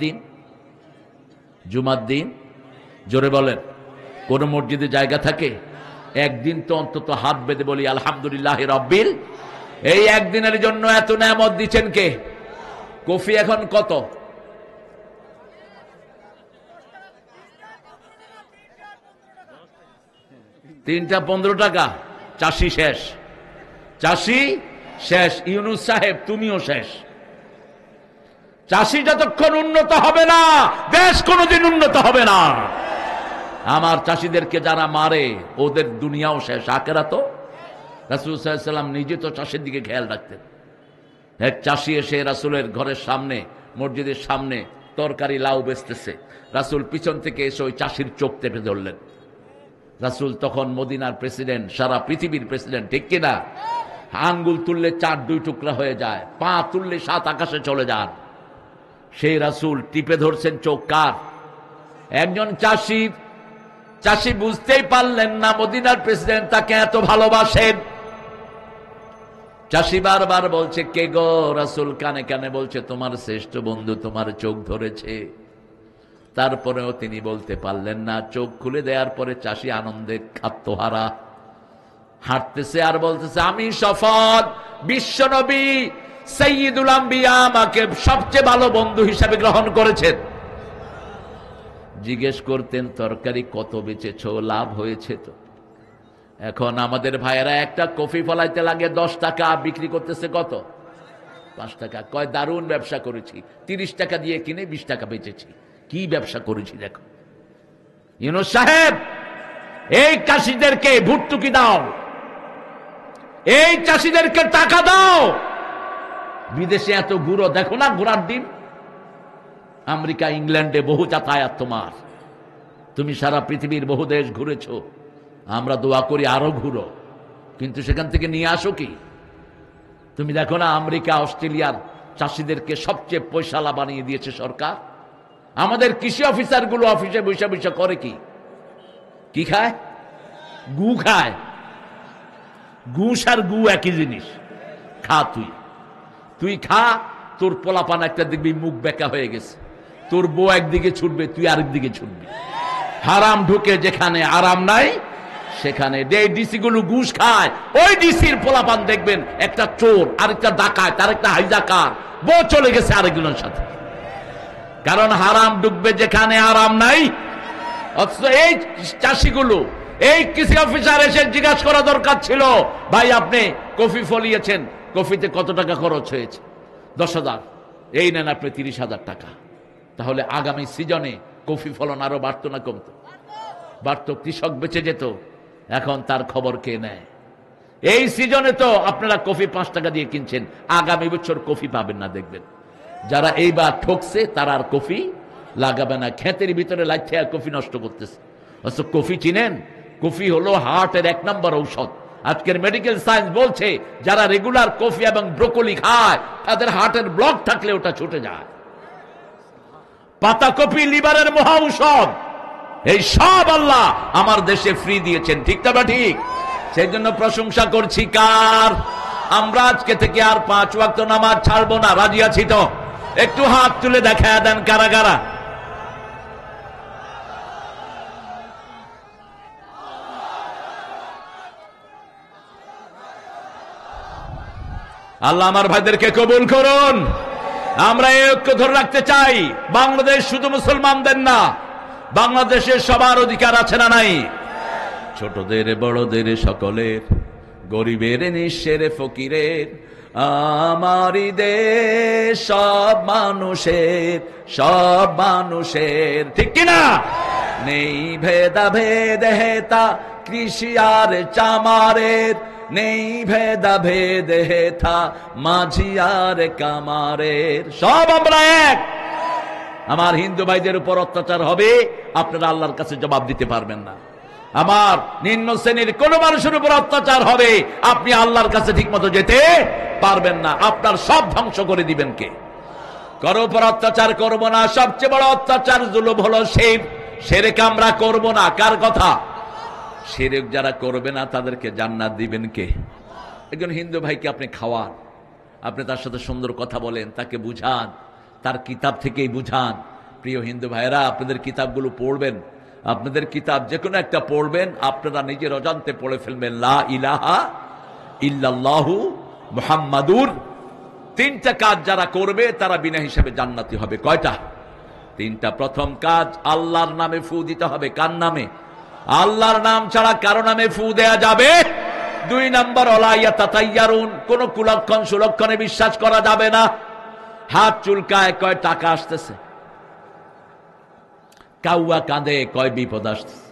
দিন জোরে বলেন, কোন মসজিদে জায়গা থাকে? একদিন তো অন্তত হাত বেঁধে বলি আলহামদুলিল্লাহ রাব্বিল। এই একদিনের জন্য এত নেয়ামত দিচ্ছেন কে? কফি এখন কত? 3টা 15 টাকা। চাষি শেষ, চাষি শেষ। ইউনূস সাহেব তুমিও শেষ। চাষি যতক্ষণ উন্নত হবে না, দেশ কোনোদিন উন্নত হবে না। আমার চাষিদেরকে যারা মারে, ওদের দুনিয়াও শেষ, আখিরাতও। রাসূল সাল্লাল্লাহু আলাইহি ওয়াসাল্লাম নিজে তো চাষের দিকে খেয়াল রাখতেন। এক চাষি এসে রাসূলের ঘরের সামনে, মসজিদের সামনে তরকারি লাউ বেচতেছে। রাসূল পিছন থেকে এসে ওই চাষির চোখ টেপে ধরলেন। রাসূল তখন মদিনার প্রেসিডেন্ট, সারা পৃথিবীর প্রেসিডেন্ট, ঠিক কিনা? আঙ্গুল তুললে 4 টুকরা হয়ে যায়, পা তুললে 7 আকাশে চলে যান। সেই রাসূল টিপে ধরছেন চোখ কার? একজন চাষি বুঝতেই পারলেন না মদিনার প্রেসিডেন্ট তাকে এত ভালোবাসেন। চাষি বারবার বলছে, কে গো? রাসূল কানে কানে বলছে, তোমার শ্রেষ্ঠ বন্ধু তোমার চোখ ধরেছে। তারপরেও তিনি বলতে পারলেন না। চোখ খুলে দেওয়ার পরে চাষি আনন্দে আত্মহারা হাঁটতেছে আর বলতেছে, আমি শপথ, বিশ্বনবী সাইয়্যিদুল আম্বিয়া আমাকে সবচেয়ে ভালো বন্ধু হিসাবে গ্রহণ করেছেন। জিজ্ঞেস করতেন, তরকারি কত বেচেছো? লাভ হয়েছে তো? এখন আমাদের ভাইয়েরা একটা কফি ফলাইতে লাগে 10 টাকা, বিক্রি করতেছে কত? 5 টাকা। কয় দারুণ ব্যবসা করেছি, 30 টাকা দিয়ে কিনে 20 টাকা বেচেছি। কি ব্যবসা করেছি দেখো। ইউনূস সাহেব, এই চাষিদেরকে ভর্তুকি দাও, এই চাষিদেরকে টাকা দাও। বিদেশে এত গুঁড়ো, দেখো না ঘোড়ার ডিম। আমেরিকা, ইংল্যান্ডে বহু যাতায়াত তোমার, তুমি সারা পৃথিবীর বহু দেশ ঘুরেছ। আমরা দোয়া করি আরো ঘুরো, কিন্তু সেখান থেকে নিয়ে আসো কি? তুমি দেখো না আমেরিকা, অস্ট্রেলিয়ার চাষিদেরকে সবচেয়ে পয়সালা বানিয়ে দিয়েছে সরকার। আমাদের কৃষি অফিসার গুলো অফিসে বৈশা বৈশা করে কি? কি খায়? গু খায়। ঘুষ আর গু একই জিনিস। খা, তুই খা। তোর পোলাপান একটা দেখবি মুখ বেঁকা হয়ে গেছে, তোর বউ একদিকে ছুটবে, তুই আরেক দিকে ছুটবি। হারাম ঢুকে যেখানে আরাম নাই সেখানে। ডিসি গুলো ঘুষ খায়, ওই ডিসির পোলাপান দেখবেন একটা চোর, আরেকটা ডাকাত, আরেকটা হাইজাকার, বউ চলে গেছে আরেকজনের সাথে। কারণ হারাম ঢুকবে যেখানে আরাম নাই। অথচ এই চাষিগুলো, এই কৃষি অফিসার এসে জিজ্ঞাসা করা দরকার ছিল, ভাই আপনি কফি ফলিয়েছেন, কফিতে কত টাকা খরচ হয়েছে? 10,000। এই নেন আপনি 30,000 টাকা। তাহলে আগামী সিজনে কফি ফলন আরো বাড়তো না কমতো? বাড়তো। কৃষক বেঁচে যেত। এখন তার খবর কে নেয়? এই সিজনে তো আপনারা কফি 5 টাকা দিয়ে কিনছেন, আগামী বছর কফি পাবেন না। দেখবেন যারা এইবার ঠকছে তারা আর কফি লাগাবে না, ক্ষেতের ভিতরে লাগছে আর কফি নষ্ট করতেছে। অথচ কফি চিনেন? কফি হলো হার্টের 1 নম্বর ঔষধ। আজকের মেডিকেল সায়েন্স বলছে যারা রেগুলার কফি এবং ব্রোকলি খায় তাদের হার্টের ব্লক থাকলে ওটা ছুটে যায়। পাতাকপি লিভারের মহা ঔষধ। এই সব আল্লাহ আমার দেশে ফ্রি দিয়েছেন, ঠিক না? ঠিক। সেই জন্য প্রশংসা করছি কার? আমরা আজকে থেকে আর 5 ওয়াক্ত নামাজ ছাড়বো না। রাজি আছি তো? একটু হাত তুলে দেখায় দেন কারা কারা। আল্লাহ আমার ভাইদেরকে কবুল করুন। আমরা এই ঐক্য ধরে রাখতে চাই। বাংলাদেশ শুধু মুসলমানদের না, বাংলাদেশের সবার অধিকার আছে না নাই? ছোটদের বড়দের সকলের, গরিবের নিঃস্বের ফকিরের, আমারই দেশ সব মানুষের, ঠিক কিনা? নেই ভেদাভেদ হেতা কৃষি আর চামারের, নেই ভেদাভেদ হেথা মাঝি আর কামারের, সব আমরা এক। আমার হিন্দু ভাইদের উপর অত্যাচার হবে, আপনারা আল্লাহর কাছে জবাব দিতে পারবেন না। আমার নিম্ন শ্রেণীর কোন মানুষের উপর অত্যাচার হবে, আপনি আল্লাহর কাছে ঠিক মতো যেতে পারবেন না। আপনার সব ধ্বংস করে দিবেন কে? কারো উপর অত্যাচার করব না। সবচেয়ে বড় অত্যাচার জুলুম হলো শিরক আমরা করব না। কার কথা? শিরক যারা করবে না তাদেরকে জান্নাত দিবেন কে? একজন হিন্দু ভাইকে আপনি খাওয়ান, আপনি তার সাথে সুন্দর কথা বলেন, তাকে বুঝান, তার কিতাব থেকেই বুঝান। প্রিয় হিন্দু ভাইয়েরা, আপনাদের কিতাবগুলো পড়বেন। আপনাদের কিতাব যে কোনো একটা পড়বেন, আপনারা নিজের অজান্তে পড়ে ফেলবেন লা ইলাহা ইল্লাল্লাহু মুহাম্মাদুর। 3টা কাজ যারা করবে তারা বিনা হিসাবে জান্নাতি হবে। কয়টা? 3টা। প্রথম কাজ, আল্লাহর নামে ফু দিতে হবে। কার নামে? আল্লাহর নাম ছাড়া কারো নামে ফু দেয়া যাবে? 2 নম্বর, ওয়ালা ইয়াতাতাইয়ারুন, কোন কুলক্ষণ সুলক্ষণে বিশ্বাস করা যাবে না। হাত চুলকায়, কয় টাকা আসতেছে। কাউয়া কাঁদে, কয় বিপদ আসতেছে।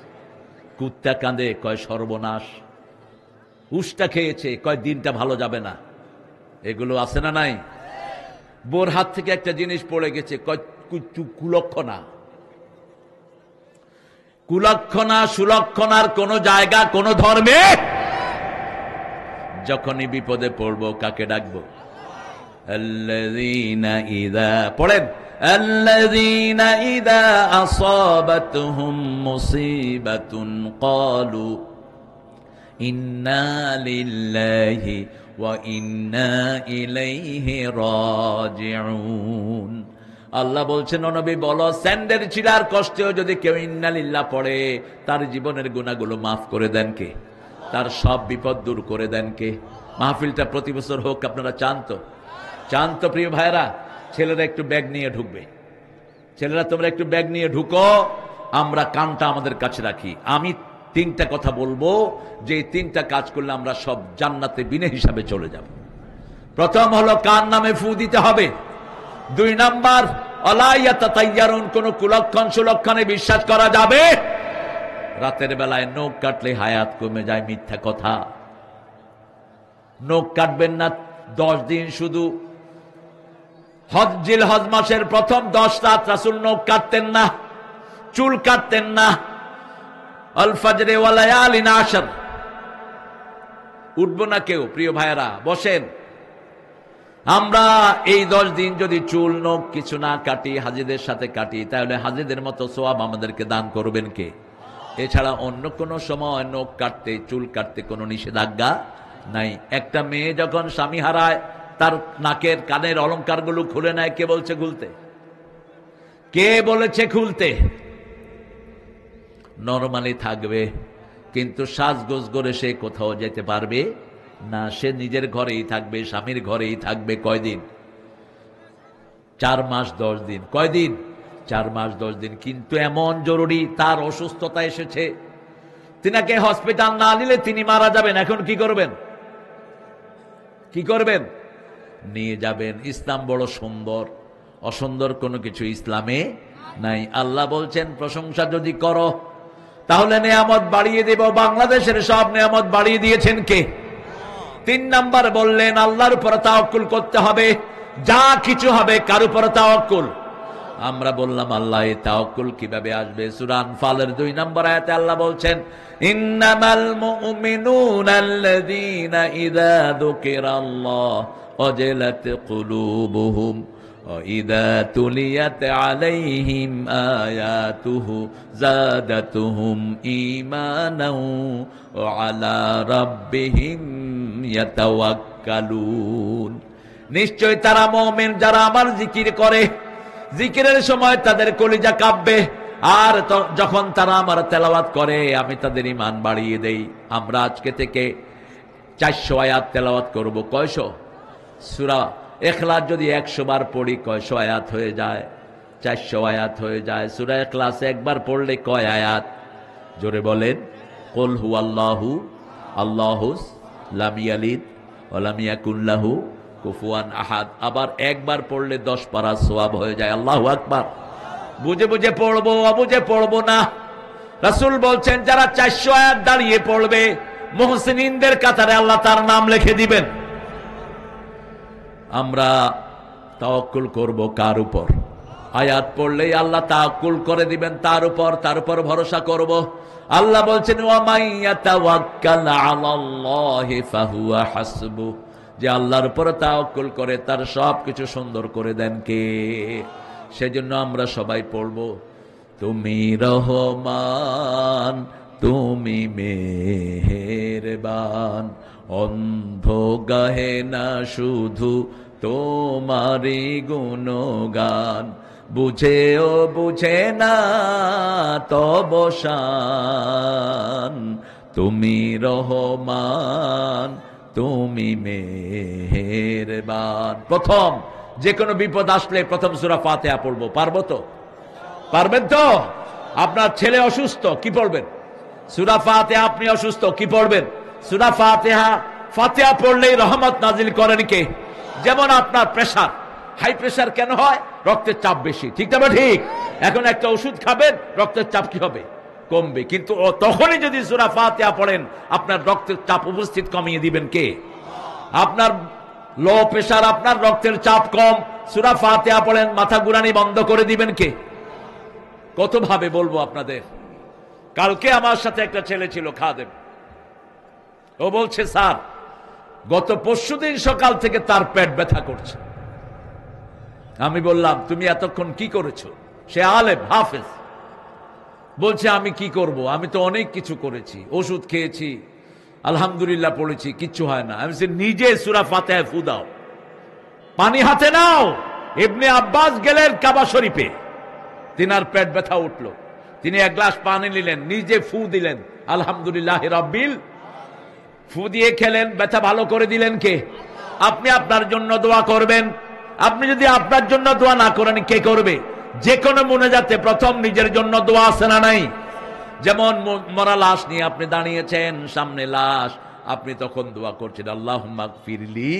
কুত্তা কাঁদে, কয় সর্বনাশ। উষ্টা খেয়েছে, কয় দিনটা ভালো যাবে না। এগুলো আছে না নাই? বোর হাত থেকে একটা জিনিস পড়ে গেছে, কয় কুলক্ষণা। কুলক্ষণা সুলক্ষণার কোন জায়গা কোন ধর্মে? যখনই বিপদে পড়বো কাকে ডাকবো? আল্লাযীনা ইযা, পড়েন, আল্লাযীনা ইযা আসাবাতহুম মুসিবাতুন ক্বালু ইন্না লিল্লাহি ওয়া ইন্না ইলাইহি রাজিউন। আল্লাহ বলছেন, ও নবী বলো, স্যান্ডেল ছিঁড়ার কষ্টেও যদি কেউ ইন্না লিল্লাহ পড়ে, তার জীবনের গুনাহগুলো মাফ করে দেন কে? তার সব বিপদ দূর করে দেন কে? মাহফিলটা প্রতি বছর হোক, আপনারা চান তো? চান তো প্রিয় ভাইরা? ছেলেরা একটু ব্যাগ নিয়ে ঢুকবে। ছেলেরা তোমরা একটু ব্যাগ নিয়ে ঢুকো, আমরা কানটা আমাদের কাছে রাখি। আমি তিনটা কথা বলবো, যে তিনটা কাজ করলে আমরা সব জান্নাতে বিনা হিসাবে চলে যাব। প্রথম হলো কান নামে ফু দিতে হবে। 2 নাম্বার, আলা ইয়াতাতায়্যারুন, কোন কুলক্ষণ সুলক্ষণে বিশ্বাস করা যাবে? রাতের বেলায় নখ কাটলে হায়াত কমে যায়, মিথ্যা কথা। নখ কাটবেন না 10 দিন, শুধু জিলহজ মাসের প্রথম 10 রাত রাসূল নখ কাটতেন না, চুল কাটতেন না। আল ফাজরে ওয়া লায়ালিন আশর। উঠবো না কেউ, প্রিয় ভাইয়েরা বসেন। আমরা এই 10 দিন যদি চুল নখ কিছু না কাটি, হাজীদের সাথে কাটি, তাহলে হাজীদের মতো সওয়াব আমাদেরকে দান করবেন কে? এছাড়া অন্য কোনো সময় নখ কাটতে, চুল কাটতে কোনো নিষেধাজ্ঞা নাই। একটা মেয়ে যখন স্বামী হারায়, তার নাকের কানের অলংকারগুলো খুলে নেয়, কে বলছে খুলতে? কে বলেছে খুলতে? নরমালি থাকবে, কিন্তু সাজগোজ করে সে কোথাও যেতে পারবে না। সে নিজের ঘরেই থাকবে, স্বামীর ঘরেই থাকবে। কয়দিন? 4 মাস 10 দিন। কয়দিন? 4 মাস 10 দিন। কিন্তু এমন জরুরি, তার অসুস্থতা এসেছে, তিনাকে হসপিটাল না নিলে তিনি মারা যাবেন। এখন কি করবেন? কি করবেন? নিয়ে যাবেন। ইসলাম বড় সুন্দর, অসুন্দর কোনো কিছু ইসলামে নাই। আল্লাহ বলছেন, প্রশংসা যদি করো তাহলে নেয়ামত বাড়িয়ে দেব। বাংলাদেশের সব নেয়ামত বাড়িয়ে দিয়েছেন কে? 3 নাম্বার বললেন, আল্লাহর উপর তাওয়াক্কুল করতে হবে। যা কিছু হবে কার উপর তাওয়াক্কুল? আমরা বললাম, আল্লাহ, এই তাওয়াক্কুল কিভাবে আসবে? সূরা আনফালের 2 নম্বর আয়াতে আল্লাহ বলছেন, ইন্নামাল মুমিনুনা আল্লাযীনা ইযা যুকিরাল্লাহ ওয়াজিলাত কুলুবুহুম ওয়া ইযা তুলিয়াত আলাইহিম আয়াতুহু যাদাতুহুম ঈমানাও ওয়া আলা রাব্বিহিম ইয়াতাওয়াক্কালুন। নিশ্চয় তারা মুমিন যারা আমার জিকির করে, জিকিরের সময় তাদের কলিজা কাঁপবে, আর যখন তারা আমার তেলাওয়াত করে আমি তাদের ঈমান বাড়িয়ে দেই। আমরা আজকে থেকে 400 আয়াত তেলাওয়াত করব। কয়শো? সূরা ইখলাস যদি 100 বার পড়ি, কয়শো আয়াত হয়ে যায়? 400 আয়াত হয়ে যায়। সূরা ইখলাসে একবার পড়লে কয় আয়াত? জোরে বলেন। কুল হুয়াল্লাহু আল্লাহুস লাম ইয়ালিদ ওয়া লাম ইয়াকুল লাহু কুফুয়ান আহাদ। আবার একবার পড়লে 10 পারা সওয়াব হয়ে যায়। আল্লাহু আকবার। বুঝে বুঝে পড়বো, অবুঝে পড়বো না। রাসূল বলছেন, যারা 400 আয়াত দাঁড়িয়ে পড়বে, মুহসিনিনদের কাতারে আল্লাহ তার নাম লিখে দিবেন। আমরা তাওয়াক্কুল করব কার উপর? আয়াত পড়লেই আল্লাহ তাওয়াক্কুল করে দিবেন তার উপর ভরসা করব। আল্লাহ বলছেন, ওয়া মাইয়াতাওয়াক্কাল আলাল্লাহি ফাহুয়া হাসবু। যে আল্লাহর উপর তাওয়াক্কুল করে তার সবকিছু সুন্দর করে দেন কে? সেজন্য আমরা সবাই পড়ব, তুমি রহমান, তুমি মেহেরবান, অন্ধ গাহে না শুধু তোমারই গুণগান, বুঝেও বুঝে না তব শান, তুমি রহমান, তুমি মেহেরবান। প্রথম যে কোনো বিপদ আসলে প্রথম সূরা ফাতিহা পড়বো। পারবো তো? পারবেন তো? আপনার ছেলে অসুস্থ, কি পড়বেন? সূরা ফাতিহা। আপনি অসুস্থ, কি পড়বেন? সূরা ফাতিহা। ফাতিহা পড়লেই রহমত নাজিল করেন কে? যেমন আপনার প্রেসার, হাই প্রেসার কেন হয়? রক্তের চাপ বেশি, ঠিক না? ঠিক। এখন একটা ওষুধ খাবেন, রক্তের চাপ কি হবে? কমবে। কিন্তু তখনই যদি সূরা ফাতিহা পড়েন, আপনার রক্তের চাপ উপস্থিত কমিয়ে দিবেন কে? আপনার লো প্রেসার, আপনার রক্তের চাপ কম, সূরা ফাতিহা পড়েন, মাথা ঘুরানি বন্ধ করে দিবেন কে? কত ভাবে বলবো আপনাদের। কালকে আমার সাথে একটা ছেলে ছিল খাদেম, ও বলছে স্যার গত পরশুদিন সকাল থেকে তার পেট ব্যথা করছে। আমি বললাম তুমি এতক্ষণ কি করেছো? সে আলেম হাফেজ, বলছে আমি কি করব, আমি তো অনেক কিছু করেছি, ওষুধ খেয়েছি, আলহামদুলিল্লাহ পড়েছি, কিচ্ছু হয় না। আমি নিজে সূরা ফাতিহা ফু দাও, পানি হাতে নাও। ইবনে আব্বাস গেলেন কাবা শরীফে, তিনার পেট ব্যথা উঠলো, তিনি এক গ্লাস পানি নিলেন, নিজে ফু দিলেন আলহামদুলিল্লাহ রাব্বিল, ফু দিয়ে খেলেন, ব্যথা ভালো করে দিলেন কে? আপনি আপনার জন্য দোয়া করবেন। আপনি যদি আপনার জন্য দোয়া না করেন কে করবে? যে কোনো মুনাজাতে প্রথম নিজের জন্য দোয়া আছে না নাই? যেমন মরা লাশ নিয়ে আপনি দাঁড়িয়েছেন, সামনে লাশ, আপনি তখন দোয়া করছেন আল্লাহুম্মা গফিরলি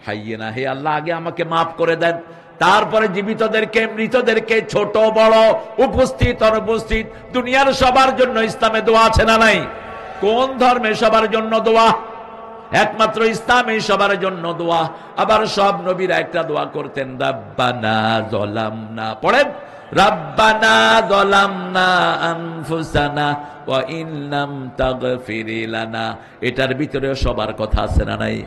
হাইয়িনা, হে আল্লাহ আগে আমাকে মাফ করে দেন, তারপরে জীবিতদেরকে, মৃতদেরকে, ছোট বড়, উপস্থিত অনুপস্থিত, দুনিয়ার সবার জন্য ইসলামে দোয়া আছে না নাই? কোন ধর্মে সবার জন্য দোয়া? একমাত্র ইসলামে সবার জন্য দোয়া। আবার সব নবীরা একটা দোয়া করতেন, রাব্বানা যালামনা, পড়েন রাব্বানা যালামনা আনফুসানা ওয়া ইন লাম তাগফির লানা। এটার ভিতরে সবার কথা আছে না নাই?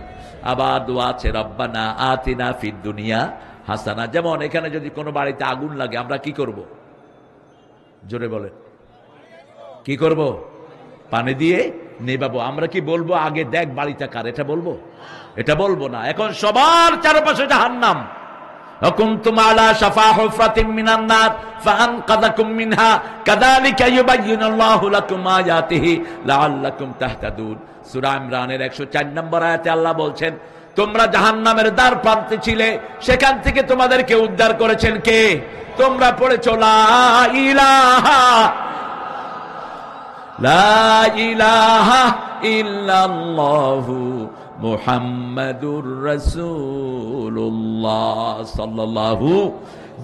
আবার দোয়া আছে রাব্বানা আতিনা ফিদ দুনিয়া হাসানা। যেমন এখানে যদি কোনো বাড়িতে আগুন লাগে আমরা কি করব? জোরে বলেন, কি করব? পানি দিয়ে নেবাবো। আমরা কি বলবো আগে দেখ বাড়িটা কার? এটা বলবো? এটা বলবো না। এখন সবার চারপাশে জাহান্নাম। কুনতুম আলা শাফা হুফরাতিন মিনান নার ফাআনকাযাকুম মিনহা কাযালিকা ইউবাইয়িনুল্লাহু লাকুম আয়াতিহি লাআল্লাকুম তাহতাদুন। সূরা ইমরানের 104 নম্বর আয়াতে আল্লাহ বলছেন, তোমরা জাহান্নামের দ্বার প্রান্তে ছিলে, সেখান থেকে তোমাদেরকে উদ্ধার করেছেন কে? তোমরা পড়েছো লা ইলাহা লা ইলাহা ইল্লাল্লাহু মুহাম্মাদুর রাসূলুল্লাহ সাল্লাল্লাহু।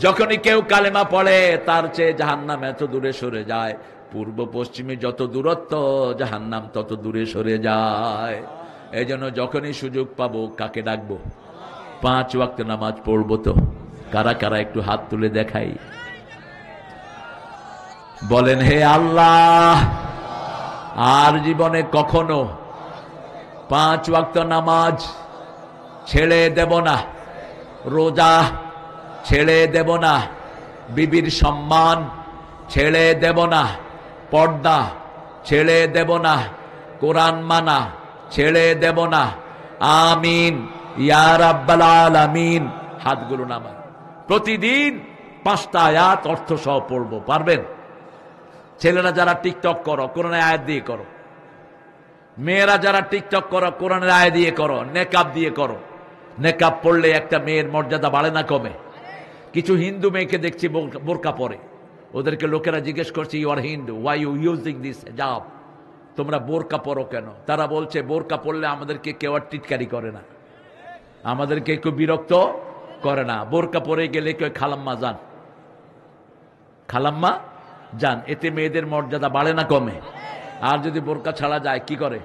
যখনই কেউ কালেমা পড়ে তার চেয়ে জাহান্নাম এত দূরে সরে যায়, পূর্ব পশ্চিমে যত দূরত্ব জাহান্নাম তত দূরে সরে যায়। এই জন্য যখনই সুযোগ পাবো কাকে ডাকবো? 5 ওয়াক্ত নামাজ পড়বো তো। কারা কারা একটু হাত তুলে দেখাই, বলেন হে আল্লাহ আর জীবনে কখনো 5 ওয়াক্ত নামাজ ছেড়ে দেব না, রোজা ছেড়ে দেব না, বিবির সম্মান ছেড়ে দেব না, পর্দা ছেড়ে দেব না, কোরআন মানা ছেড়ে দেব না। আমিন ইয়া রাব্বাল আলামিন। হাতগুলো নামান। প্রতিদিন 5টা আয়াত অর্থ সহ পড়বো, পারবেন? ছেলেরা যারা টিকটক করো কোরআনের আয়াত দিয়ে করো, মেয়েরা যারা টিকটক করো কোরআনের আয়াত দিয়ে করো, নেকাব দিয়ে করো। নেকাব পড়লে একটা মেয়ের মর্যাদা বাড়ে না কমে? কিছু হিন্দু মেয়েকে দেখছি বোরকা পরে, ওদেরকে লোকেরা জিজ্ঞেস করছে you are Hindu, why you using this hijab, তোমরা বোরকা পরো কেন? তারা বলছে বোরকা পরলে আমাদেরকে কেউ আর টিটকারি করে না, আমাদেরকে কেউ বিরক্ত করে না। বোরকা পরে গেলে কেউ খালাম্মা যান, খালাম্মা যান, এতে মেয়েদের মর্যাদা বাড়ে না কমে? আর যদি বোরকা ছাড়া যায় কি করে?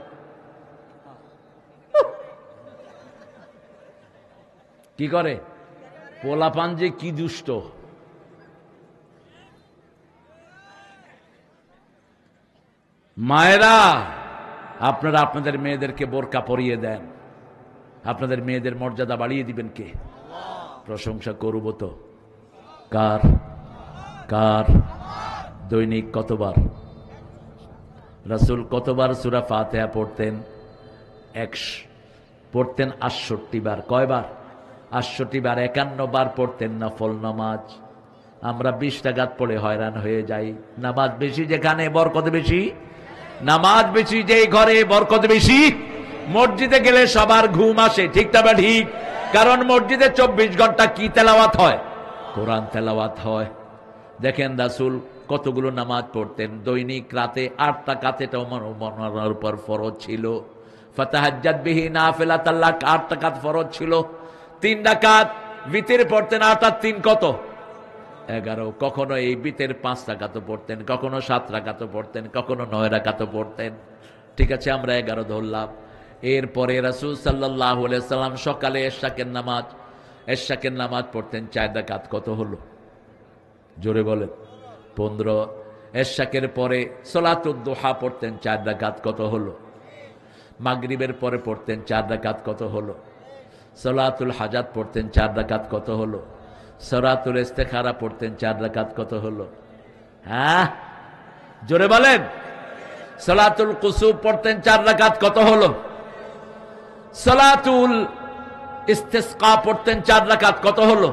কি করে? পোলাপান যে কি দুষ্ট। মায়েরা আপনারা আপনাদের মেয়েদেরকে বোরকা পরিয়ে দেন, আপনাদের মেয়েদের মর্যাদা বাড়িয়ে দিবেন কে? প্রশংসা করব তো কার? কার? দৈনিক কতবার রাসূল কতবার সূরা ফাতিহা পড়তেন? পড়তেন 68 বার। কয়বার? 68 বার। 51 বার পড়তেন নফল নামাজ। আমরা 20 রাকাত পড়ে হয়রান হয়ে যাই। নামাজ বেশি যেখানে বরকত বেশি, নামাজ বেশি যেই ঘরে বরকত বেশি। মসজিদে গেলে সবার ঘুম আসে, ঠিক তবে ঠিক, কারণ মসজিদে 24 ঘন্টা কি তেলাওয়াত হয়? কোরআন তেলাওয়াত হয়। দেখেন রাসূল কতগুলো নামাজ পড়তেন দৈনিক। রাতে 8 রাকাত, এটা ওমর উপর ফরজ ছিল। ফাতাহাজ্জাত বিহি নাফিলাতাল লাক, 8 রাকাত ফরজ ছিল। 3 রাকাত বিতির পড়তেন। 8 আর 3 কত? 11। কখনো এই বিতের 5 রাকাত পড়তেন, কখনো 7 রাকাত পড়তেন, কখনো 9 রাকাত পড়তেন। ঠিক আছে, আমরা 11 ধরলাম। এরপরে রাসূল সাল্লাল্লাহু আলাইহি সাল্লাম সকালে এশাকের নামাজ পড়তেন 4 রাকাত। কত হলো? জোরে বলেন। 15। এশাকের পরে সালাতুদ দুহা পড়তেন 4 রাকাত, কত হলো? মাগরিবের পরে পড়তেন 4 রাকাত, কত হলো? সালাতুল হাজাত পড়তেন 4 রাকাত, কত হলো? সালাতুল ইস্তেখারা পড়তেন 4 রাকাত, কত হলো? হ্যাঁ, জোরে বলেন। সালাতুল কুসুফ পড়তেন 4 রাকাত, কত হলো? সালাতুল ইস্তিসকা পড়তেন 4 রাকাত, কত হলো?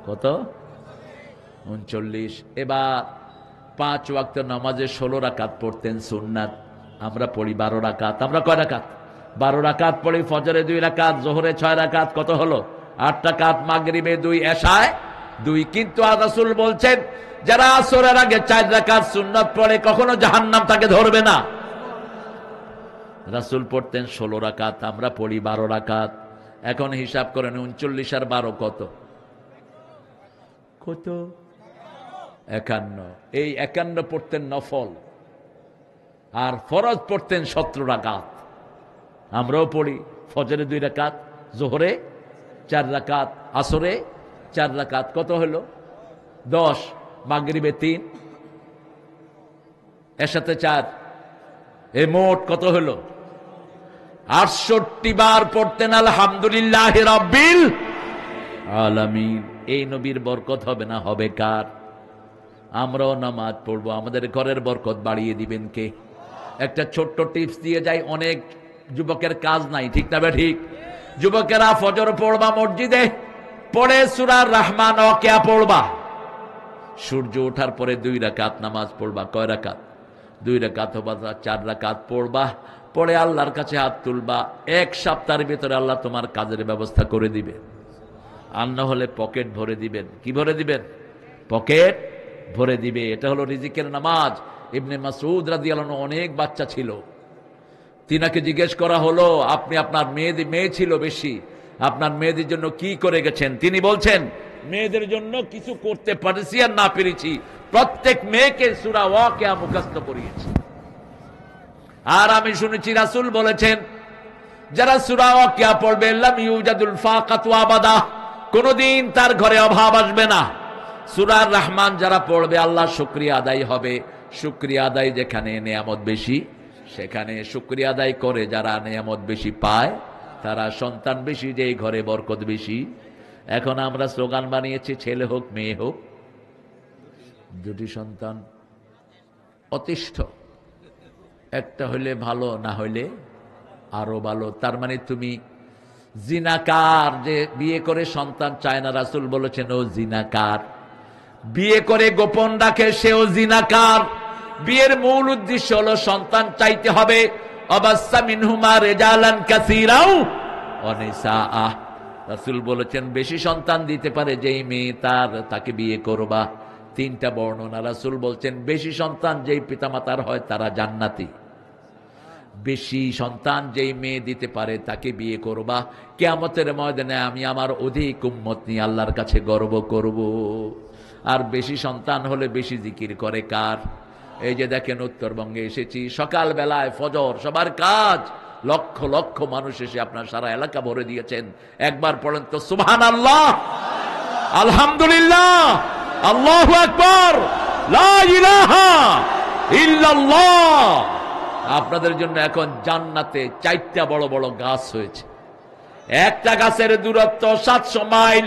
কত? 39। এবার 5 ওয়াক্ত নামাজে 16 রাকাত পড়তেন সুন্নাত, আমরা পড়ি 12 রাকাত। আমরা কয় রাকাত? 12 রাকাত পড়ি। ফজরে 2 রাকাত, জোহরে 6 রাকাত, কত হলো? 8 রাকাত, মাগরিবে 2, এশায় 2। কিন্তু রাসূল বলছেন যারা আসরের আগে 4 রাকাত সুন্নাত পড়ে কখনো জাহান্নাম তাকে ধরবে না। রাসূল পড়তেন 16 রাকাত, আমরা পড়ি 12 রাকাত। এখন হিসাব করেন 39 আর 12 কত? কত? 51। এই 51 পড়তেন নফল, আর ফরজ পড়তেন 17 রাকাত। আমরাও পড়ি ফজরে 2 রাকাত, জোহরে 4 রাকাত, আসরে 4 রাকাত, কত হলো? 10। মাগরিবে 3, এশাতে 4, এ মোট কত হলো? 68 বার পড়তেন আলহামদুলিল্লাহি রাব্বিল আলামিন। এই নবীর বরকত হবে না, হবে কার? আমরাও নামাজ পড়বো, আমাদের ঘরের বরকত বাড়িয়ে দিবেন কে? একটা ছোট্ট টিপস দিয়ে যাই, অনেক যুবকের কাজ নাই, ঠিক না ঠিক? যুবকেরা ফজর পড়বা মসজিদে, পড়ে সূরা রহমান ওয়াকিয়া পড়বা। সূর্য ওঠার পরে 2 রাকাত নামাজ পড়বা। কয় রাকাত? 2 রাকাত বা 4 রাকাত পড়বা, পড়ে আল্লাহর কাছে হাত তুলবা। 1 সপ্তাহের ভিতরে আল্লাহ তোমার কাজের ব্যবস্থা করে দিবে। আর না হলে পকেট ভরে দিবেন। কি ভরে দিবেন? পকেট ভরে দিবে। এটা হলো রিজিকের নামাজ। ইবনে মাসউদ রাদিয়াল্লাহু আনহু অনেক বাচ্চা ছিল, তিনাকে জিজ্ঞেস করা হলো আপনি আপনার মেয়ে ছিল বেশি, আপনার মেয়েদের জন্য কি করে গেছেন? তিনি বলছেন মেয়েদের জন্য কিছু করতে পারেছি আর না পেরেছি, প্রত্যেক মেয়েকে সূরা ওয়াকিয়া মুখস্থ করিয়েছি। আর আমি শুনেছি রাসূল বলেছেন যারা সূরা ওয়াকিয়া পড়বে লাম ইউজাদুল ফাকাতু আবাদা, কোনদিন তার ঘরে অভাব আসবে না। সূরা রহমান যারা পড়বে আল্লাহ শুকরিয়া আদায় হবে। শুকরিয়া আদায় যেখানে নেয়ামত বেশি সেখানে শুকরিয়া আদায় করে, যারা নেয়ামত বেশি পায় তারা সন্তান বেশি, যেই ঘরে বরকত বেশি। এখন আমরা স্লোগান বানিয়েছি ছেলে হোক মেয়ে হোক 2টি সন্তান অতিষ্ঠ, একটা হইলে ভালো, না হইলে আরো ভালো। তার মানে তুমি জিনাকার যে বিয়ে করে সন্তান চায় না, রাসূল বলেছেন ও জিনাকার। বিয়ে করে গোপন রাখে সেও জিনাকার। বিয়ের মূল উদ্দেশ্য হলো সন্তান চাইতে হবে। অবাসসা মিনহুমা রিজালান কাসীরাও ওয়া নিসাআ। রাসূল বলেছেন বেশি সন্তান দিতে পারে যেই মেয়ে তাকে বিয়ে করবা। 3টা বর্ণনা। রাসূল বলছেন বেশি সন্তান যেই পিতামাতার হয় তারা জান্নাতি। বেশি সন্তান যেই মেয়ে দিতে পারে তাকে বিয়ে করবা। কিয়ামতের ময়দানে আমি আমার অধিক উম্মত নিয়ে আল্লাহর কাছে গর্ব করব। আর বেশি সন্তান হলে বেশি জিকির করে কার? এই যে দেখেন উত্তরবঙ্গে এসেছি, সকাল বেলায় ফজর সবার কাজ, লক্ষ লক্ষ মানুষ এসে আপনার সারা এলাকা ভরে দিয়েছেন। একবার পড়েন তো সুবহানাল্লাহ, আলহামদুলিল্লাহ, আল্লাহু আকবার, লা ইলাহা ইল্লাল্লাহ। আপনাদের জন্য এখন জান্নাতে 4টা বড় বড় গাছ হয়েছে। একটা গাছের দূরত্ব 700 মাইল,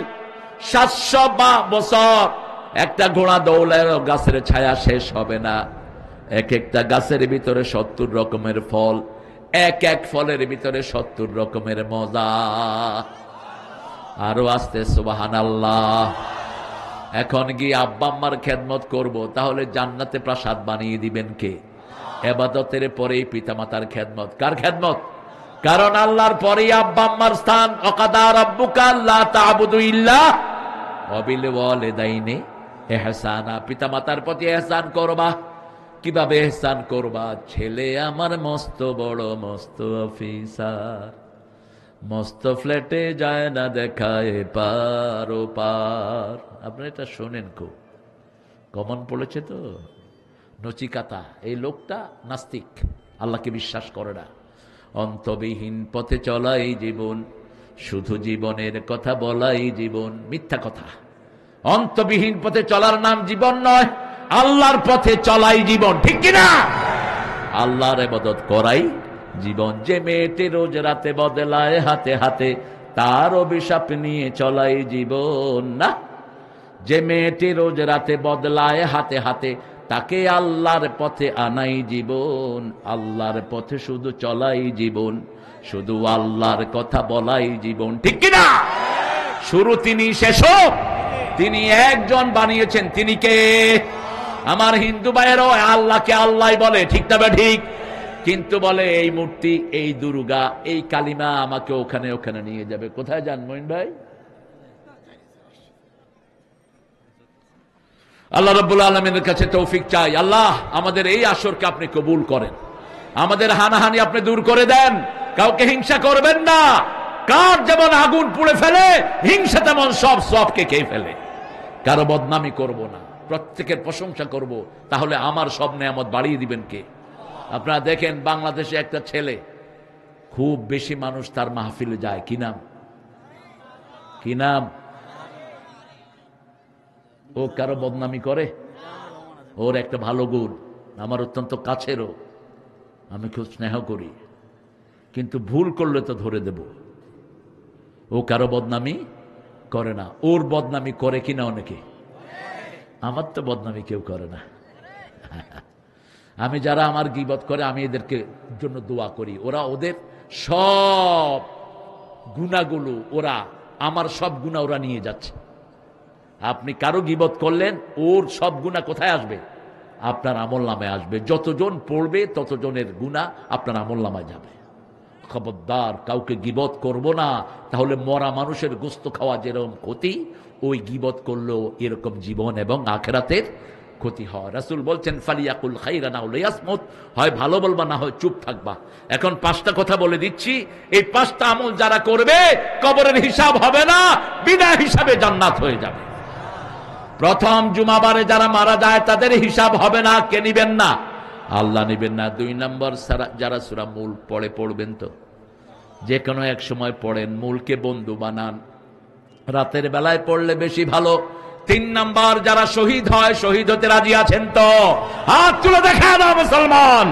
700 বছর। একটা ঘোড়া দৌড়ায় গাছের ছায়া শেষ হবে না। এক একটা গাছের ভিতরে 70 রকমের ফল, এক এক ফলের ভিতরে 70 রকমের মজা। আরো আসতে সুবহানাল্লাহ। এখন গিয়ে আব্বা আম্মার খেদমত করব, তাহলে জান্নাতে প্রাসাদ বানিয়ে দিবেন কে? ইবাদতের পরেই পিতামাতার খেদমত। কার খেদমত? কারণ আল্লাহর পরেই আব্বা আম্মার স্থান। ওয়াকাদা রাব্বুকা আল্লা তা'বুদু ইল্লা ওয়া বিল ওয়ালিদাইনি ইহসানা। পিতামাতার প্রতি ইহসান করবা। কিভাবে ইহসান করবা? ছেলে আমার মস্ত বড় মস্ত অফিসার, মস্ত ফ্ল্যাটে যায় না দেখায় পার ও পার। আপনারা এটা শোনেন, খুব কমন পড়েছে তো। নচিকাতা এই লোকটা নাস্তিক, আল্লাহকে বিশ্বাস করে না। অন্তবিহীন পথে চলাই জীবন, শুধু জীবনের কথা বলাই জীবন। মিথ্যা কথা। অন্তবিহীন পথে চলার নাম জীবন নয়। আল্লাহর পথে চলাই জীবন, ঠিক কিনা? আল্লাহর ইবাদত করাই জীবন। যে মেয়েটি রোজ রাতে বদলায় হাতে হাতে, তার অভিশাপ নিয়ে চলাই জীবন। না, যে মেয়েটি রোজ রাতে বদলায় হাতে হাতে, তাকে আল্লাহর পথে আনাই জীবন। আল্লাহর পথে শুধু চলাই জীবন, শুধু আল্লাহর কথা বলাই জীবন, ঠিক কিনা? শুরু তিনি, শেষও তিনি। একজন বানিয়েছেন, তিনি কে? আমার হিন্দু ভাইয়েরও আল্লাহকে আল্লাহ বলে, ঠিক না বা ঠিক? কিন্তু বলে এই মূর্তি, এই দুর্গা, এই কালিমা আমাকে ওখানে ওখানে নিয়ে যাবে। কোথায় যান মঈন ভাই? আল্লাহ রাব্বুল আলামিনের কাছে তৌফিক চাই। আল্লাহ আমাদের এই আসরকে আপনি কবুল করেন, আমাদের হানাহানি আপনি দূর করে দেন। কাউকে হিংসা করবেন না। কার যেমন আগুন পুড়ে ফেলে, হিংসা তেমন সব সবকে খেয়ে ফেলে। কারো বদনামি করব না, প্রত্যেকের প্রশংসা করব। তাহলে আমার সব নেয়ামত বাড়িয়ে দিবেন কে? আপনারা দেখেন বাংলাদেশে একটা ছেলে, খুব বেশি মানুষ তার মাহফিলে যায়, কি নাম? কি নাম? ও কারো বদনামি করে? ওর একটা ভালো গুণ, আমার অত্যন্ত কাছেরও, আমি খুব স্নেহ করি, কিন্তু ভুল করলে তো ধরে দেব। ও কারো বদনামি করে না। ওর বদনামি করে কিনা অনেকে? আমার তো বদনামি কেউ করে না। আমি যারা আমার গীবত করে, আমি এদেরকে জন্য দোয়া করি। ওরা ওদের সব গুনাহগুলো, ওরা আমার সব গুনাহ ওরা নিয়ে যাচ্ছে। আপনি কারো গীবত করলেন, ওর সব গুনাহ কোথায় আসবে? আপনার আমলনামায় আসবে। যতজন পড়বে ততজনের গুনাহ আপনার আমলনামায় যাবে। খবরদার, কাউকে গীবত করব না, তাহলে মরা মানুষের গোশত খাওয়া যেরকম ক্ষতি, ওই গীবত করলেও এরকম জীবন এবং আখিরাতের ক্ষতি হয়। রাসূল বলছেন ফালিয়াকুল খাইরান আও লিয়াসমুত, হয় ভালো বলবা না হয় চুপ থাকবা। এখন 5টা কথা বলে দিচ্ছি, এই 5টা আমল যারা করবে কবরের হিসাব হবে না, বিনা হিসাবে জান্নাত হয়ে যাবে। প্রথম, জুমাবারে যারা মারা যায় তাদের হিসাব হবে না। কে নিবেন না? আল্লাহ নিবেন না। 2 নম্বর, যারা সূরা মূল পড়বেন, তো যে কোনো এক সময় পড়েন, মূলকে বন্ধু বানান, রাতের বেলায় পড়লে বেশি ভালো। 3 নম্বর, যারা শহীদ হয়, শহীদ হতে রাজি আছেন তো? হাত তুলে দেখা দাও মুসলমান।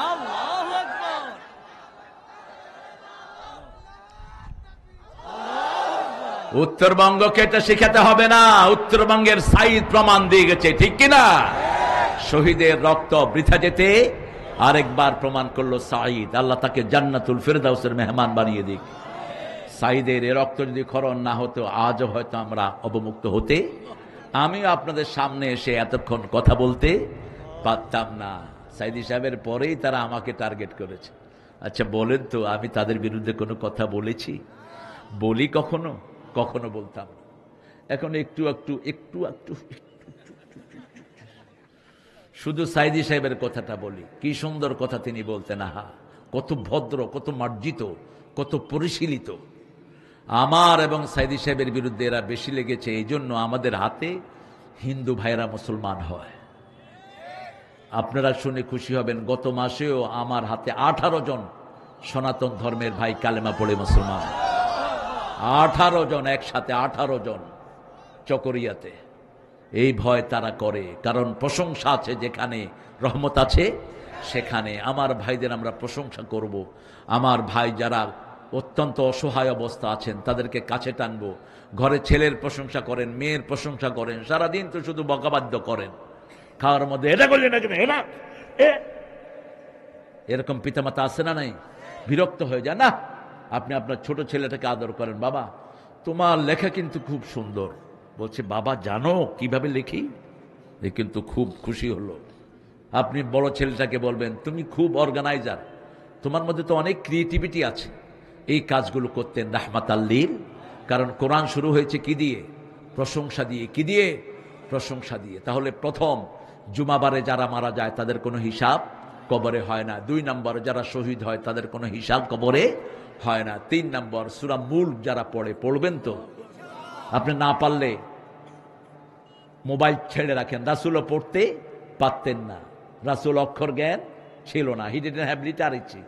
আল্লাহু আকবার। উত্তরবঙ্গকে এটা শিখাতে হবে না। উত্তরবঙ্গের সাইদ প্রমাণ দিয়ে গেছে, ঠিক কিনা? শহীদের রক্ত বৃথা যেতে আরেকবার প্রমাণ করলো সাইদ। আল্লাহ তাকে জান্নাতুল ফিরদাউসের মেহমান বানিয়ে দিক। সাইদের এ রক্ত যদি খরণ না হতো, আজও হয়তো আমরা অবমুক্ত হতে, আমিও আপনাদের সামনে এসে এতক্ষণ কথা বলতে পারতাম না। সাইদি সাহেবের পরেই তারা আমাকে টার্গেট করেছে। আচ্ছা বলেন তো, আমি তাদের বিরুদ্ধে কোনো কথা বলেছি? বলি কখনো? কখনো বলতাম না। এখন একটু একটু একটু একটু শুধু সাইদি সাহেবের কথাটা বলি। কি সুন্দর কথা তিনি বলতেন। আহা, কত ভদ্র, কত মার্জিত, কত পরিশীলিত। আমার এবং সাইদি সাহেবের বিরুদ্ধে এরা বেশি লেগেছে, এই জন্য আমাদের হাতে হিন্দু ভাইরা মুসলমান হয়। আপনারা শুনে খুশি হবেন, গত মাসেও আমার হাতে 18 জন সনাতন ধর্মের ভাই কালেমা পড়ে মুসলমান। 18 জন একসাথে, 18 জন চকরিয়াতে। এই ভয় তারা করে, কারণ প্রশংসা আছে যেখানে, রহমত আছে সেখানে। আমার ভাইদের আমরা প্রশংসা করব। আমার ভাই যারা অত্যন্ত অসহায় অবস্থা আছেন তাদেরকে কাছে টানবো। ঘরে ছেলের প্রশংসা করেন, মেয়ের প্রশংসা করেন, সারাদিন তো শুধু বকাবাদ্য করেন। খাওয়ার মধ্যে এটা করলি না কেন, এরকম পিতামাতা আছে না নাই? বিরক্ত হয়ে যায় না? আপনি আপনার ছোট ছেলেটাকে আদর করেন, বাবা তোমার লেখা কিন্তু খুব সুন্দর। বলছে বাবা জানো কিভাবে লিখি? এ কিন্তু খুব খুশি হলো। আপনি বড় ছেলেটাকে বলবেন তুমি খুব অর্গানাইজার, তোমার মধ্যে তো অনেক ক্রিয়েটিভিটি আছে। এই কাজগুলো করতেন রাহমাতাল্লিল। কারণ কোরআন শুরু হয়েছে কি দিয়ে? প্রশংসা দিয়ে। কি দিয়ে? প্রশংসা দিয়ে। তাহলে প্রথম, জুমাবারে যারা মারা যায় তাদের কোনো হিসাব কবরে হয় না। 2 নম্বর, যারা শহীদ হয় তাদের কোনো হিসাব কবরে হয় না। 3 নম্বর, সূরা মুলক যারা পড়বেন তো। আপনি না পারলে মোবাইল ছেড়ে রাখেন। রাসূলও পড়তে পারতেন না, রাসূল অক্ষর জ্ঞান ছিল না। He didn't have literacy,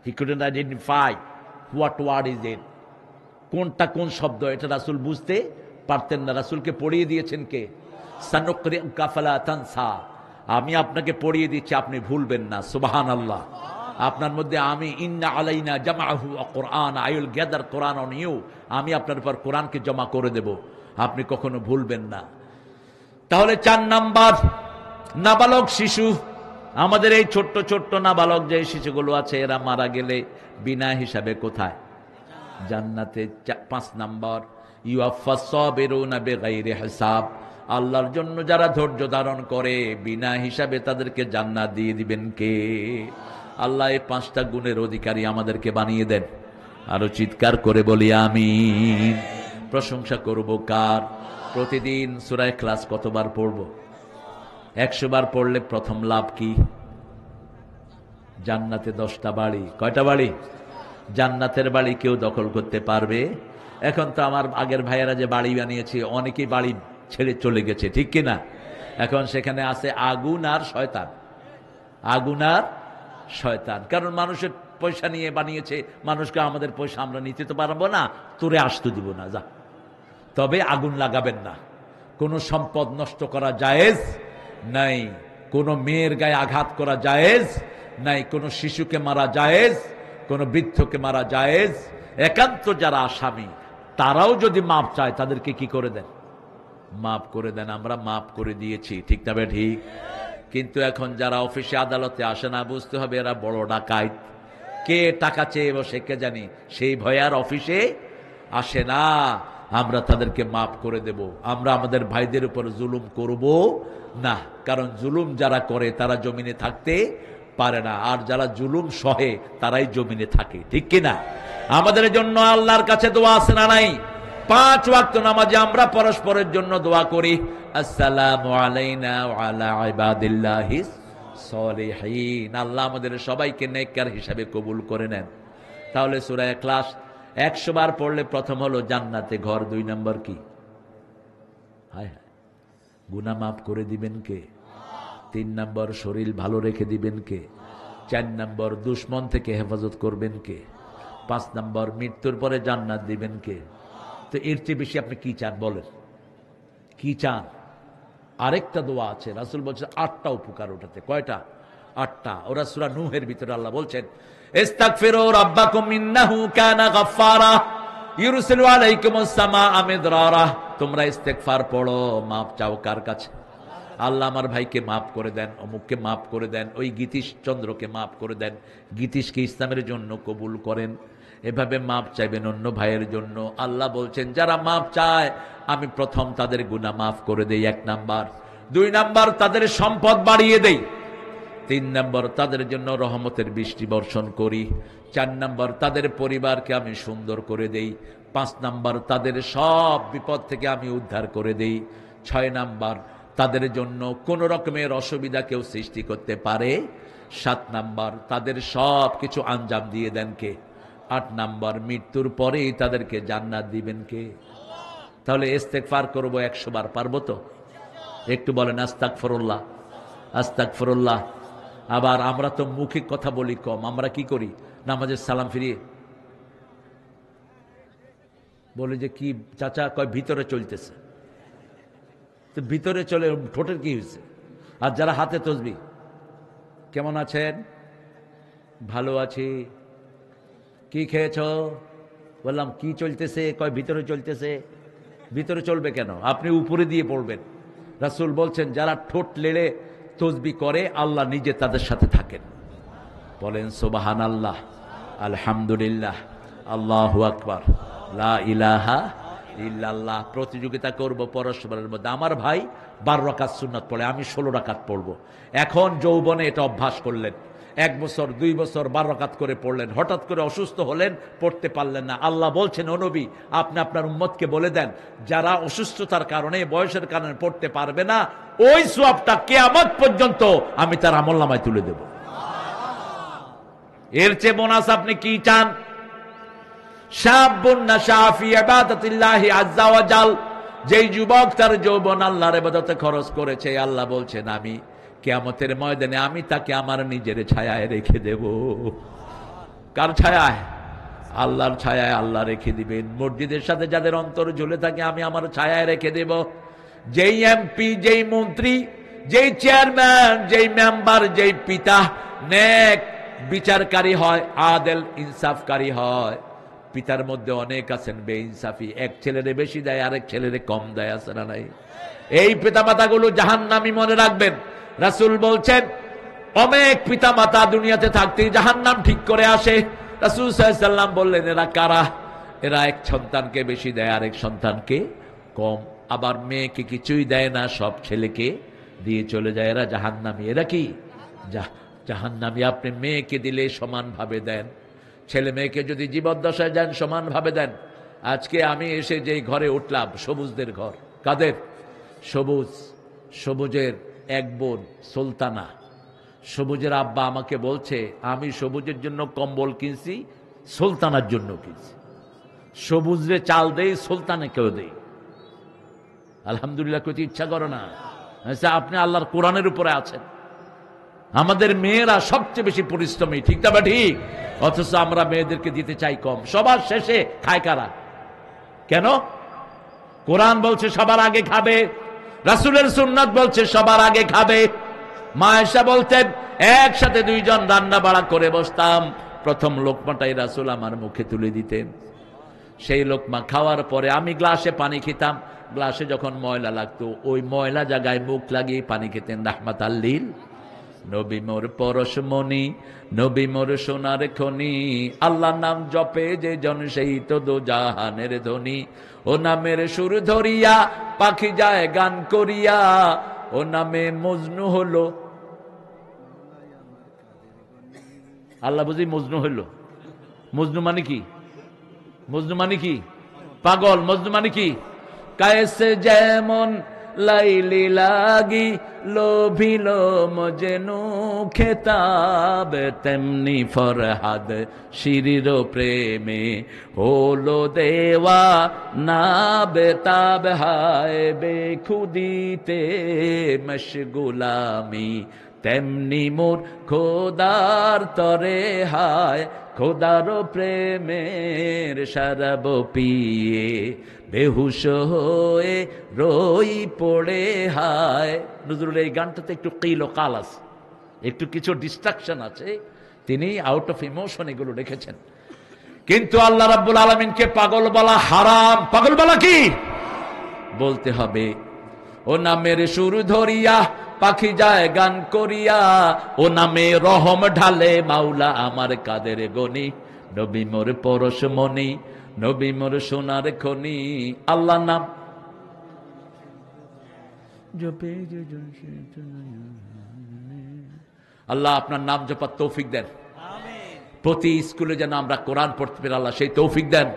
he couldn't identify what word is it, কোনটা কোন শব্দ, এটা রাসূল বুঝতে পারতেন না, রাসূলকে পড়িয়ে দিয়েছেন কে? সানুকরিউকা ফালা তানসা, আমি আপনাকে পড়িয়ে দিচ্ছি, আপনি ভুলবেন না। সুবহানাল্লাহ। আপনার মধ্যে আমি ইন্না আলাইনা জামাহু ওয়া কুরআন, I will gather Quran on you, আমি আপনার উপর কোরআনকে জমা করে দেব, আপনি কখনো ভুলবেন না। তাহলে 4 নাম্বার, নাবালক শিশু। আমাদের এই ছোট্ট ছোট্ট নাবালক যে শিশুগুলো আছে, এরা মারা গেলে বিনা হিসাবে কোথায়? জান্নাতে। 5 নাম্বার, ইউয়াফাস সাবিরুনা বিগাইরি হিসাব, আল্লাহর জন্য যারা ধৈর্য ধারণ করে বিনা হিসাবে তাদেরকে জান্নাত দিয়ে দিবেন কে? আল্লাহ এই 5টা গুণের অধিকারী আমাদেরকে বানিয়ে দেন। আরো চিৎকার করে বলি আমিন। প্রশংসা করব কার? প্রতিদিন সূরা ইখলাস কতবার পড়ব? 100 বার পড়লে প্রথম লাভ কি? জান্নাতে 10টা বাড়ি। কয়টা বাড়ি? জান্নাতের বাড়ি কেউ দখল করতে পারবে? এখন তো আমার আগের ভাইয়েরা যে বাড়ি বানিয়েছে, অনেকেই বাড়ি ছেড়ে চলে গেছে, ঠিক কিনা? এখন সেখানে আছে আগুন আর শয়তান, আগুন আর শয়তান। কারণ মানুষের পয়সা নিয়ে বানিয়েছে, মানুষকে আমাদের পয়সা আমরা নিতে তো পারবো না, তোরে আসতে দিব না, যা। তবে আগুন লাগাবেন না। কোনো সম্পদ নষ্ট করা জায়েজ নাই, কোনো মেয়ের গায়ে আঘাত করা জায়েজ নাই, কোনো শিশুকে মারা জায়েজ, কোনো বৃদ্ধকে মারা জায়েজ। একান্ত যারা আসামি তারাও যদি মাপ চায় তাদেরকে কি করে দেন? মাপ করে দেন। আমরা মাপ করে দিয়েছি, ঠিক না বে ঠিক? কিন্তু এখন যারা অফিসে আদালতে আসে না, বুঝতে হবে এরা বড় ডাকাইত। কে টাকা চেয়ে বসে কে জানি, সেই ভয়ে আর অফিসে আসে না। আমরা তাদেরকে মাপ করে দেব। আমরা আমাদের ভাইদের উপর জুলুম করব না, কারণ জুলুম যারা করে তারা জমিনে থাকতে পারে না, আর যারা জুলুম সহে তারাই জমিনে থাকে, ঠিক কিনা? আমাদের জন্য আল্লাহর কাছে দোয়া আছে না নাই? 5 ওয়াক্ত নামাজে আমরা পরস্পরের জন্য দোয়া করি, আসসালামু আলাইনা ওয়া আলা ইবাদিল্লাহিস সলিহিন। আল্লাহ আমাদের সবাইকে নেককার হিসাবে কবুল করে নেন। তাহলে সূরা ইখলাস 100 বার পড়লে প্রথম হলো জান্নাতে ঘর। 2 নম্বর কি? হায় হায়, গুনাহ মাফ করে দিবেন কে? 3 নম্বর, শরীর ভালো রেখে দিবেন কে? 4 নম্বর, দুশমন থেকে হেফাজত করবেন কে? 5 নম্বর, মৃত্যুর পরে জান্নাত দিবেন কে? তো এর চেয়ে বেশি আপনি কি চান বলেন? কি চান? আরেকটা দোয়া আছে, রাসূল বলছেন 8টা উপকার ওটাতে। কয়টা? 8টা। ওরা সূরা নূহের ভিতরে আল্লাহ বলছেন, ইস্তাগফিরু রাব্বাকুম ইন্নাহু কানা গাফফারা ইউরসিলু আলাইকুমুস সামাআ মিদরারা। তোমরা ইস্তেগফার পড়ো, মাপ চাও কার কাছে? আল্লাহ আমার ভাইকে মাফ করে দেন, অমুককে মাফ করে দেন, ওই গীতিশ চন্দ্রকে মাফ করে দেন, গীতিশকে ইসলামের জন্য কবুল করেন। এভাবে মাপ চাইবেন অন্য ভাইয়ের জন্য। আল্লাহ বলছেন যারা মাপ চায় আমি প্রথম তাদের গুনাহ মাফ করে দেই, 1 নাম্বার। 2 নাম্বার, তাদের সম্পদ বাড়িয়ে দেই। 3 নাম্বার, তাদের জন্য রহমতের বৃষ্টি বর্ষণ করি। 4 নাম্বার, তাদের পরিবারকে আমি সুন্দর করে দেই। 5 নাম্বার, তাদের সব বিপদ থেকে আমি উদ্ধার করে দেই। 6 নাম্বার, তাদের জন্য কোন রকমের অসুবিধা কেউ সৃষ্টি করতে পারে। 7 নাম্বার, তাদের সব কিছু আঞ্জাম দিয়ে দেন কে? 8 নাম্বার, মৃত্যুর পরেই তাদেরকে জান্নাত দিবেন কে? তাহলে ইস্তেগফার করব 100 বার, পারবো তো? একটু বলেন আস্তাগফিরুল্লাহ, আস্তাগফিরুল্লাহ। আবার আমরা তো মুখে কথা বলি কম, আমরা কি করি? নামাজের সালাম ফিরিয়ে বলে যে কি চাচা, কয় ভিতরে চলতেছে। তো ভিতরে চলে, ঠোঁটের কি হয়েছে? আর যারা হাতে তসবিহ, কেমন আছেন? ভালো আছি। কি খেয়েছ? বললাম কি চলতেছে? কয় ভিতরে চলতেছে। ভিতরে চলবে কেন? আপনি উপরে দিয়ে পড়বেন। রাসূল বলছেন যারা ঠোঁট লেড়ে তসবিহ করে আল্লাহ নিজে তাদের সাথে থাকেন। বলেন সুবহানাল্লাহ, আলহামদুলিল্লাহ, আল্লাহু আকবার, লা ইলাহা ইল্লাল্লাহ। প্রতিযোগিতা করব পরস্পরের মধ্যে। আমার ভাই 12 রাকাত সুন্নাত পড়ে, আমি 16 রাকাত পড়ব। এখন যৌবনে এটা অভ্যাস করলেন, 1 বছর 2 বছর 12 রাকাত করে পড়লেন, হঠাৎ করে অসুস্থ হলেন, পড়তে পারলেন না। আল্লাহ বলছেন ও নবী, আপনি আপনার উম্মতকে বলে দেন যারা অসুস্থতার কারণে, বয়সের কারণে পড়তে পারবে না, ওই সওয়াবটা কিয়ামত পর্যন্ত আমি তার আমলনামায় তুলে দেব। এর চেয়ে বোনাস আপনি কি চান? শাবুন নাশা ফি ইবাদাতিল্লাহি আযজা ওয়া জাল, যেই যুবক তার যৌবন আল্লাহর ইবাদতে খরচ করেছে, আল্লাহ বলছেন আমি কিয়ামতের ময়দানে আমি তাকে আমার নিজের ছায়ায় রেখে দেব। কার ছায়ায়? আল্লাহর ছায়ায় আল্লাহ রেখে দিবেন। মসজিদের সাথে যাদের অন্তর ঝুলে থাকে আমি আমার ছায়ায় রেখে দেব। যেই এমপি, যেই মন্ত্রী, যেই চেয়ারম্যান, যেই মেম্বার, যেই পিতা নেক বিচারকারী হয়, আদেল ইনসাফকারী হয়, পিতার মধ্যে অনেক আছেন বেইনসাফি, এক ছেলেরে বেশি দেয় আরেক ছেলেরে কম দেয়, আছে না নাই? এই পিতামাতাগুলো জাহান্নামী, মনে রাখবেন। রাসূল বলছেন অনেক পিতামাতা দুনিয়াতে থাকতে জাহান্নাম ঠিক করে আসে। রাসূল সাল্লাল্লাহু আলাইহি ওয়াসাল্লাম বললেন এরা কারা? এরা এক সন্তানকে বেশি দেয় আরেক সন্তানকে কম, আবার মেয়েকে কিছুই দেয় না, সব ছেলেকে দিয়ে চলে যায়, এরা জাহান্নামী। এরা কি জাহান্নামী? আপনি মেয়েকে দিলে সমানভাবে দেন, ছেলে মেয়েকে যদি জীবদ্দশায় দেন সমানভাবে দেন। আজকে আমি এসে যেই ঘরে উঠলাম, সবুজদের ঘর। কাদের? সবুজের এক বোন সুলতানা। সবুজের আব্বা আমাকে বলছে আমি সবুজের জন্য কম্বল কিনছি, সুলতানার জন্য কিনছি। সবুজরে চাল দেই, সুলতানে কেউ দেই। আলহামদুলিল্লাহ, কইতে ইচ্ছা করে না? আচ্ছা, আপনি আল্লাহর কোরআনের উপরে আছেন। আমাদের মেয়েরা সবচেয়ে বেশি পরিশ্রমী, ঠিক না? ঠিক। অথচ আমরা মেয়েদেরকে দিতে চাই কম। সবার শেষে খায় কারা? কেন? কোরআন বলছে সবার আগে খাবে, রাসূলের সুন্নাত বলছে সবার আগে খাবে। মা আয়েশা বলতেন একসাথে দুইজন রান্না বাড়া করে বসতাম, প্রথম লোকমাটাই রাসূল আমার মুখে তুলে দিতেন। সেই লোকমা খাওয়ার পরে আমি গ্লাসে পানি খেতাম, গ্লাসে যখন ময়লা লাগতো ওই ময়লা জায়গায় মুখ লাগিয়ে পানি খেতেন। রাহমাতাল লিল নবী মোর পরশমণি, নবী মোর সোনার খনি, আল্লাহর নাম জপে যে জন সেই তো দো জাহানের ধনী। ও নামের সুর ধরিয়া পাখি যায় গান করিয়া, ও নামে মজনু হলো। আল্লাহ বুঝি মজনু হইল। মজনু মানে কি? মজনু মানে কি? পাগল। মজনু মানে কি? কায়েসে যেমন লাইলি লাগি লোভিল মজনু খেতাব, তেমনি ফরহাদ শিরির প্রেমে হলো দেওয়া না বেতাব। হায় বেখুদিতে মশগুলামি, তেমনি মোর খোদার তরে হায় খোদার প্রেমের শরাব পিয়ে বেহুশ হয়ে রই পড়ে হায়। নজরুল এই গানটাতে একটু কিল ও কাল আছে, একটু কিছু ডিস্ট্রাকশন আছে, তিনি আউট অফ ইমোশন এগুলো রেখেছেন। কিন্তু আল্লাহ রাব্বুল আলামিনকে পাগল বলা হারাম। পাগল বলা কি? বলতে হবে ও নামের সুর ধরিয়া পাখি যায় গান করিয়া, ও নামে রহম ঢালে মাওলা আমার কাদের গনি। নবী মোর পরশমণি, নবী মোর সোনার খনি। আল্লাহ নাম আল্লাহ আপনার নাম জপার তৌফিক দেন। প্রতি স্কুলে যেন আমরা কোরআন পড়তে পারি, আল্লাহ সেই তৌফিক দেন।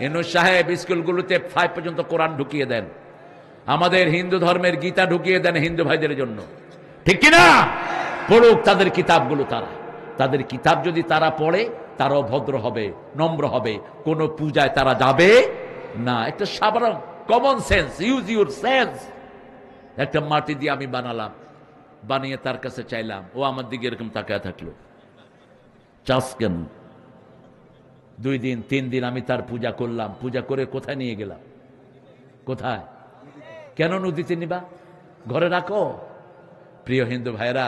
ইউনূস সাহেব স্কুলগুলোতে 5 পর্যন্ত কোরআন ঢুকিয়ে দেন। আমাদের হিন্দু ধর্মের গীতা ঢুকিয়ে দেন হিন্দু ভাইদের জন্য, ঠিক কিনা? পড়ুক তাদের কিতাবগুলো। তাদের কিতাব যদি তারা পড়ে তারাও ভদ্র হবে, নম্র হবে, কোনো পূজায় তারা যাবে না। একটা সাধারণ common sense, use your sense. একটা মাটি দিয়ে আমি বানালাম, বানিয়ে তার কাছে চাইলাম, ও আমার দিকে এরকম তাকায় থাকলো, চাষ কেন? 2 দিন 3 দিন আমি তার পূজা করলাম, পূজা করে কোথায় নিয়ে গেলাম? কোথায়? কেন নদীতে নিবা? ঘরে রাখো। প্রিয় হিন্দু ভাইরা,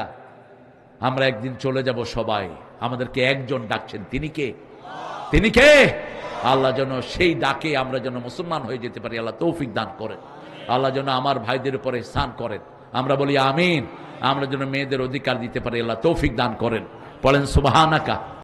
আমরা একদিন চলে যাব সবাই। আমাদেরকে একজন ডাকছেন, তিনি কে? তিনি কে? আল্লাহ যেন সেই ডাকে আমরা যেন মুসলমান হয়ে যেতে পারি, আল্লাহ তৌফিক দান করেন। আল্লাহ যেন আমার ভাইদের উপরে ইহসান করেন। আমরা বলি আমিন। আমরা যেন মেয়েদের অধিকার দিতে পারি, আল্লাহ তৌফিক দান করেন। বলেন সুবহানাকা।